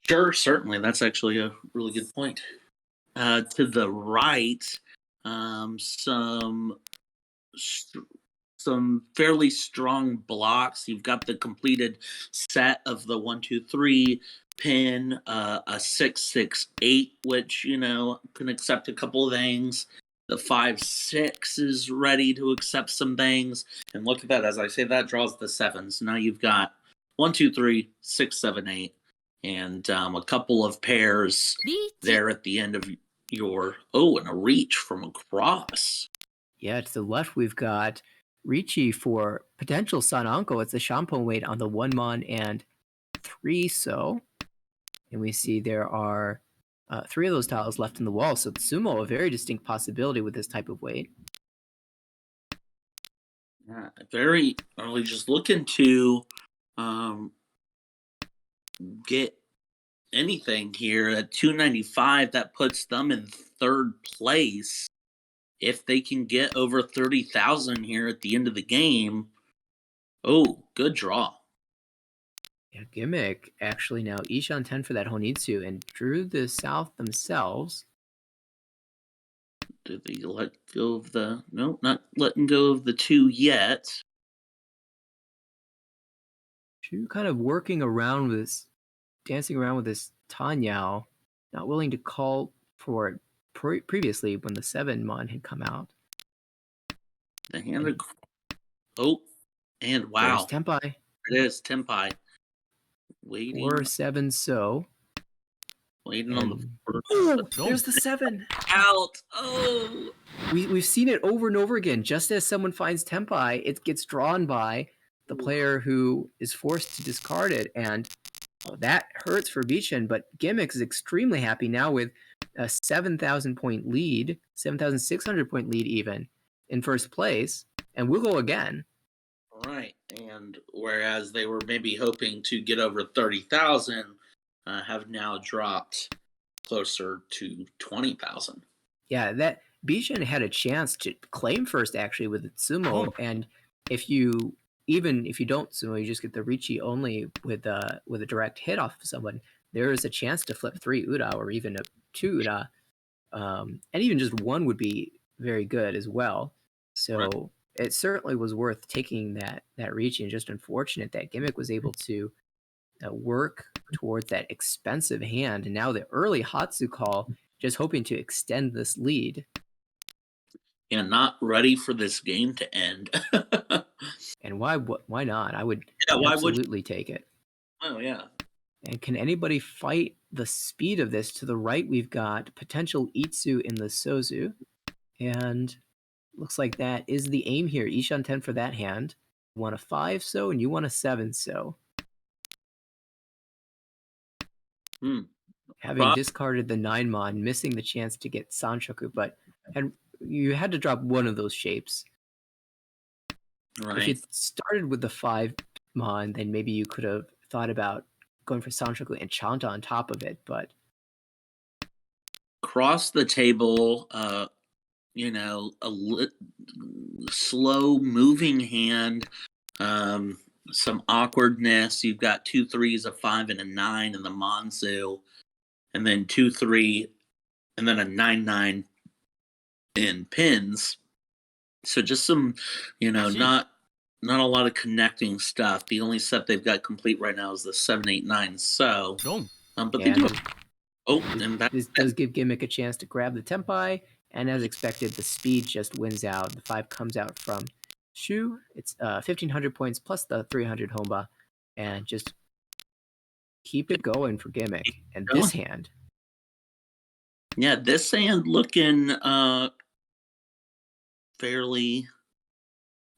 Sure, certainly. That's actually a really good point. To the right, some fairly strong blocks. You've got the completed set of the 1, 2, 3 pin, a 6, 6, 8, which can accept a couple of things. The 5, 6 is ready to accept some things, and look at that. As I say, that draws the 7s. Now you've got 1, 2, 3, 6, 7, 8, and a couple of pairs there at the end of your and a reach from across. Yeah, to the left we've got Ricci for potential Sananko. It's a Shampoo weight on the 1-mon and 3 so. And we see there are three of those tiles left in the wall. So sumo, a very distinct possibility with this type of weight. Yeah, very early. Just looking to get anything here at 295. That puts them in third place. If they can get over 30,000 here at the end of the game, oh, good draw. Yeah, Gimmick actually now Ishan 10 for that Honitsu and drew the south themselves. Did they let go of the... No, not letting go of the 2 yet. Shu kind of working around with this, dancing around with this Tanyao, not willing to call for it previously when the 7 Mon had come out. The hand of... Oh, and wow. There's Tempai. It is Tempai. Waiting. Or 7 so. Waiting on the first. Oh, there's the 7. Out. Oh. We've seen it over and over again. Just as someone finds Tempai, it gets drawn by the player who is forced to discard it. And that hurts for Beechin, but Gimmick is extremely happy now with a 7,000 point lead, 7,600 point lead even, in first place. And we'll go again. Right. And whereas they were maybe hoping to get over 30,000, have now dropped closer to 20,000. Yeah, that Bijan had a chance to claim first actually with the sumo, and if you don't sumo, you just get the Richi only with a direct hit off of someone. There is a chance to flip 3 Uda or even a 2 Uda, and even just 1 would be very good as well. So right. It certainly was worth taking that Richi, and just unfortunate that Gimmick was able to work towards that expensive hand, and now the early Hatsu call, just hoping to extend this lead. Yeah, not ready for this game to end. And why not? I would absolutely take it. Oh, yeah. And can anybody fight the speed of this? To the right, we've got potential Itsu in the Sozu. And looks like that is the aim here. Ishan 10 for that hand. You want a 5 so, and you want a 7 so. Having discarded the 9 Mon, missing the chance to get Sanshoku, but you had to drop one of those shapes. Right. If you started with the 5 Mon, then maybe you could have thought about going for Sanshoku and Chanta on top of it, but... Across the table, slow moving hand, some awkwardness. You've got 2 3s, a 5, and a 9 in the Monzu, and then 2 3, and then a 9 9 in pins. So just some, not a lot of connecting stuff. The only set they've got complete right now is the 7 8 9. So, but they do. And this does give Gimmick a chance to grab the Tempai, and as expected, the speed just wins out. The 5 comes out from Shu. It's 1,500 points plus the 300 Homba, and just keep it going for Gimmick. And this hand. Yeah, this hand looking fairly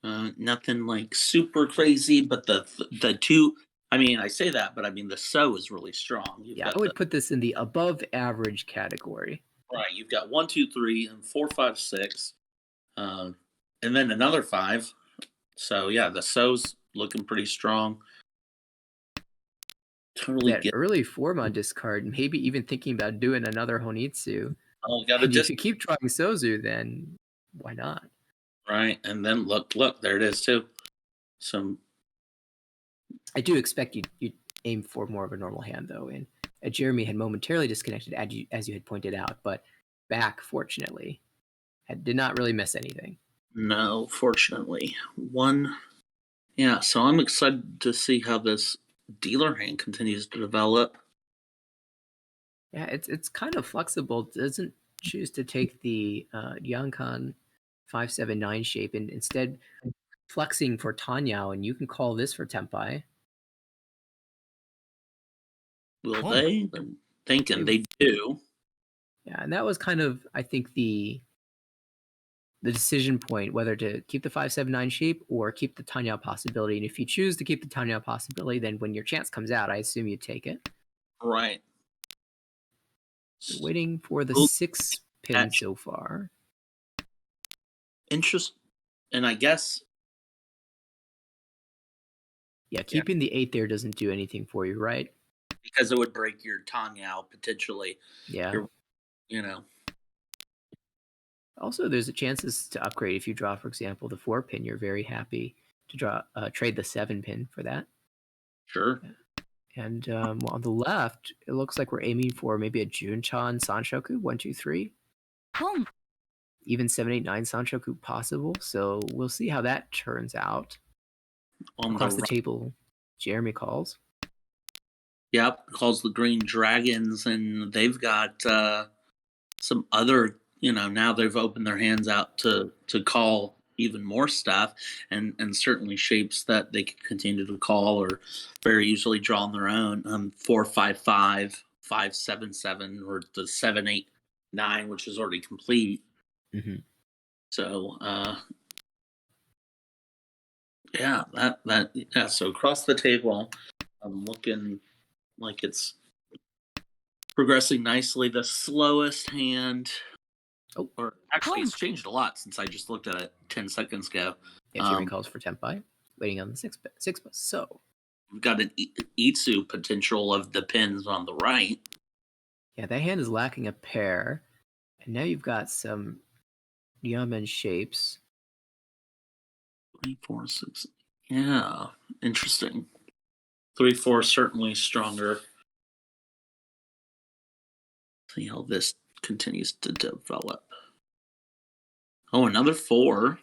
nothing like super crazy, but the 2, I mean, I say that, but I mean the so is really strong. I would put this in the above average category. Right, you've got 1 2 3 and 4 5 6, and then another 5. So yeah, the so's looking pretty strong. Totally that early 4-Mon discard, maybe even thinking about doing another Honitsu. If you keep trying Sozu, then why not? Right, and then look, there it is too. I do expect you'd aim for more of a normal hand, though, and Jeremy had momentarily disconnected, as you had pointed out, but back, fortunately, did not really miss anything. No, fortunately. So I'm excited to see how this dealer hand continues to develop. Yeah, it's kind of flexible. It doesn't choose to take the Yankan 579 shape, and instead flexing for Tanyao, and you can call this for Tempai. Will they? I'm thinking they do. Yeah, and that was kind of, I think, the decision point, whether to keep the 579 shape or keep the Tanyao possibility. And if you choose to keep the Tanyao possibility, then when your chance comes out, I assume you take it. Right. We're waiting for the Oh, 6 pin catch. so far. Interest, and I guess Yeah, keeping the 8 there doesn't do anything for you, right? because it would break your Tang out potentially. Yeah. Your, you know, Also, there's a chances to upgrade if you draw, for example, the 4 pin. You're very happy to draw trade the 7 pin for that. sure. And on the left, it looks like we're aiming for maybe a Junchan Sanshoku 1, 2, 3. Even 7, 8, 9 Sanshoku possible. So we'll see how that turns out. On Across the right. table, Jeremy calls. Yep, calls the Green Dragons, and they've got some other. Now they've opened their hands out to call even more stuff, and certainly shapes that they can continue to call or very easily draw on their own. 4, 5, 5, 5, 7, 7, or the 7, 8, 9, which is already complete. Mm-hmm. So yeah, yeah. So across the table, I'm looking like it's progressing nicely. The slowest hand, or actually, it's changed a lot since I just looked at it 10 seconds ago. Yeah, Jeremy calls for Tempai, waiting on the 6 bus. So we've got an Itsu potential of the pins on the right. Yeah, that hand is lacking a pair, and now you've got some Yamen shapes. 3, 4, 6. Yeah, interesting. 3, 4 certainly stronger. See how this continues to develop. Oh, another 4.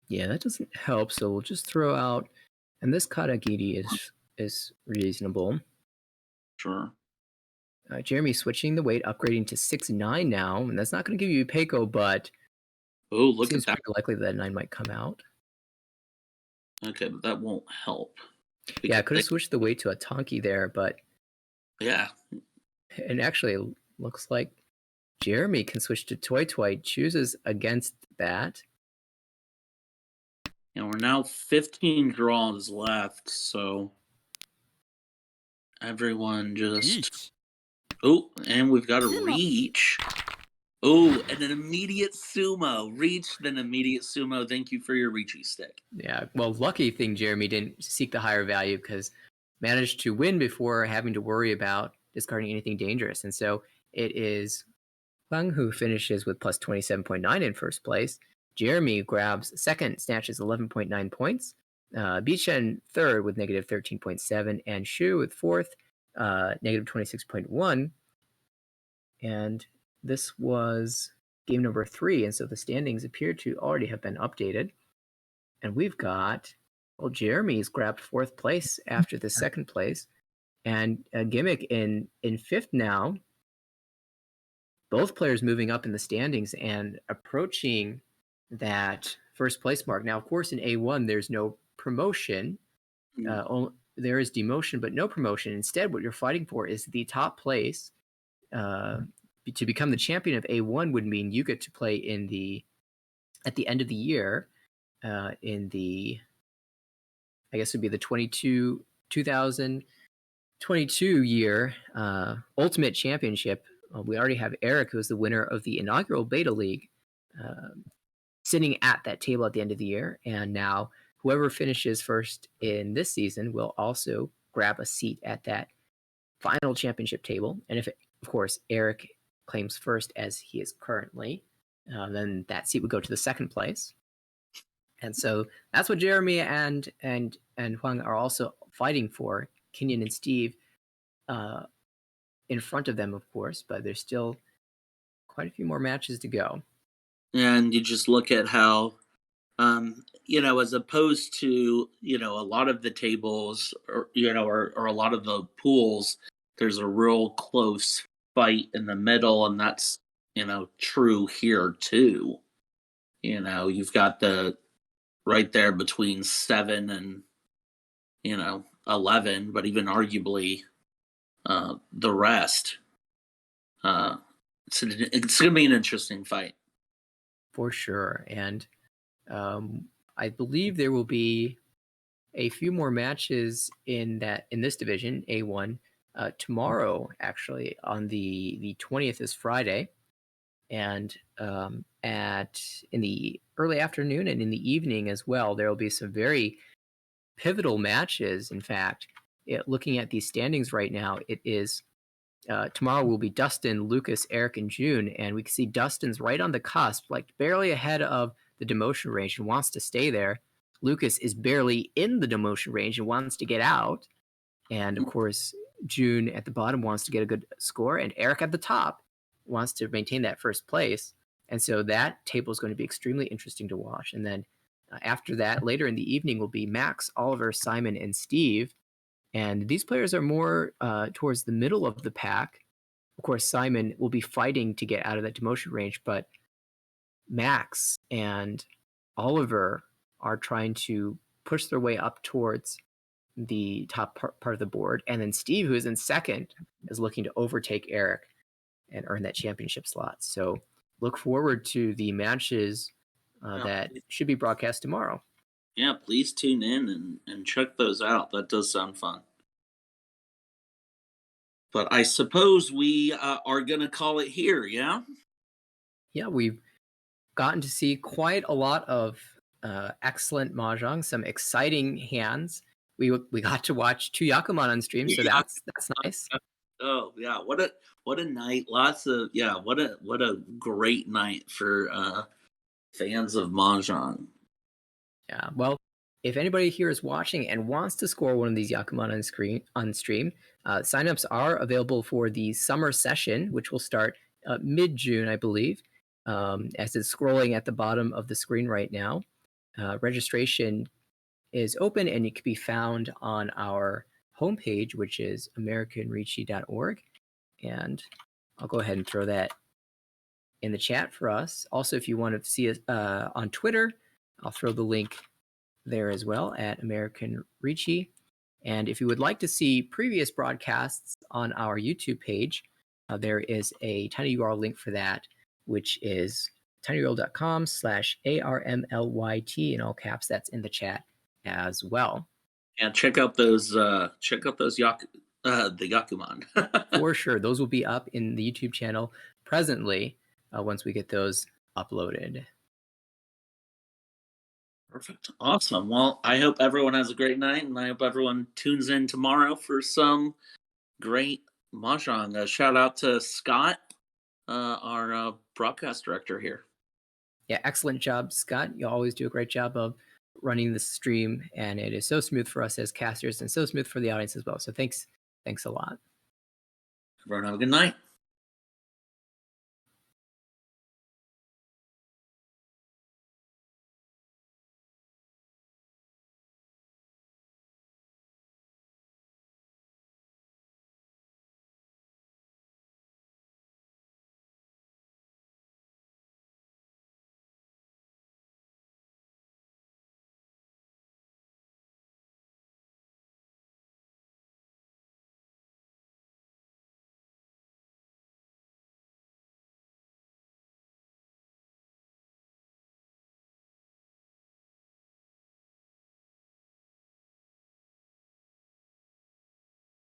Yeah, that doesn't help. So we'll just throw out, and this Katagiri is reasonable. Sure. Jeremy switching the weight, upgrading to 6, 9 now, and that's not going to give you Peiko, but oh, look seems at that. pretty likely that 9 might come out. Okay, but that won't help. Yeah, I could have switched the weight to a Tonki there, but yeah. And actually, it looks like Jeremy can switch to Toy Toy, chooses against that. And we're now 15 draws left, so everyone just. Oh, and we've got a reach. Oh, and an immediate sumo. Reach, then immediate sumo. Thank you for your reachy stick. Yeah, well, lucky thing Jeremy didn't seek the higher value because managed to win before having to worry about discarding anything dangerous. And so it is Huang who finishes with plus 27.9 in first place. Jeremy grabs second, snatches 11.9 points. Bichen third with negative 13.7, and Shu with fourth, negative 26.1. And this was game number 3, and so the standings appear to already have been updated. And we've got, well, Jeremy's grabbed 4th place after the 2nd place, and Gimmick in 5th now. Both players moving up in the standings and approaching that first place mark. Now, of course, in A1, there's no promotion. There is demotion, but no promotion. Instead, what you're fighting for is the top place. To become the champion of A1 would mean you get to play at the end of the year, in the, I guess it would be the 2022 year Ultimate Championship. We already have Eric, who is the winner of the inaugural Beta League, sitting at that table at the end of the year. And now whoever finishes first in this season will also grab a seat at that final championship table. And if, of course, Eric claims first as he is currently, then that seat would go to the 2nd place. And so that's what Jeremy and Huang are also fighting for. Kenyon and Steve in front of them, of course, but there's still quite a few more matches to go. And you just look at how, as opposed to, a lot of the tables or a lot of the pools, there's a real close fight in the middle. And that's, true here too. You've got the right there between 7 and, 11, but even arguably the rest. It's going to be an interesting fight. For sure. And I believe there will be a few more matches in this division, A1, tomorrow, actually, on the 20th is Friday, and at in the early afternoon and in the evening as well, there will be some very pivotal matches. In fact, looking at these standings right now, it is tomorrow will be Dustin, Lucas, Eric, and June, and we can see Dustin's right on the cusp, like barely ahead of the demotion range and wants to stay there. Lucas is barely in the demotion range and wants to get out. And of course, June at the bottom wants to get a good score, and Eric at the top wants to maintain that first place. And so that table is going to be extremely interesting to watch. And then after that, later in the evening, will be Max, Oliver, Simon, and Steve. And these players are more towards the middle of the pack. Of course, Simon will be fighting to get out of that demotion range, but Max and Oliver are trying to push their way up towards the top part of the board. And then Steve, who is in second, is looking to overtake Eric and earn that championship slot. So look forward to the matches that should be broadcast tomorrow. Yeah, please tune in and check those out. That does sound fun. But I suppose we are going to call it here, yeah? Yeah, we've gotten to see quite a lot of excellent mahjong, some exciting hands. We got to watch two Yakuman on stream, so that's nice. Oh yeah, what a night! Lots of what a great night for fans of mahjong. Yeah, well, if anybody here is watching and wants to score one of these Yakuman on stream, signups are available for the summer session, which will start mid-June, I believe, as it's scrolling at the bottom of the screen right now. Registration is open, and it can be found on our homepage, which is americanrichi.org. And I'll go ahead and throw that in the chat for us. Also, if you want to see us on Twitter, I'll throw the link there as well at American Ricci. And if you would like to see previous broadcasts on our YouTube page, there is a tiny URL link for that, which is tinyurl.com/ARMLYT in all caps. That's in the chat as well. And check out those the Yakuman. For sure. Those will be up in the YouTube channel presently once we get those uploaded. Perfect. Awesome. Well, I hope everyone has a great night, and I hope everyone tunes in tomorrow for some great mahjong. Shout out to Scott, our broadcast director here. Yeah, excellent job, Scott. You always do a great job of running the stream, and it is so smooth for us as casters and so smooth for the audience as well. So thanks a lot. Everyone have a good night.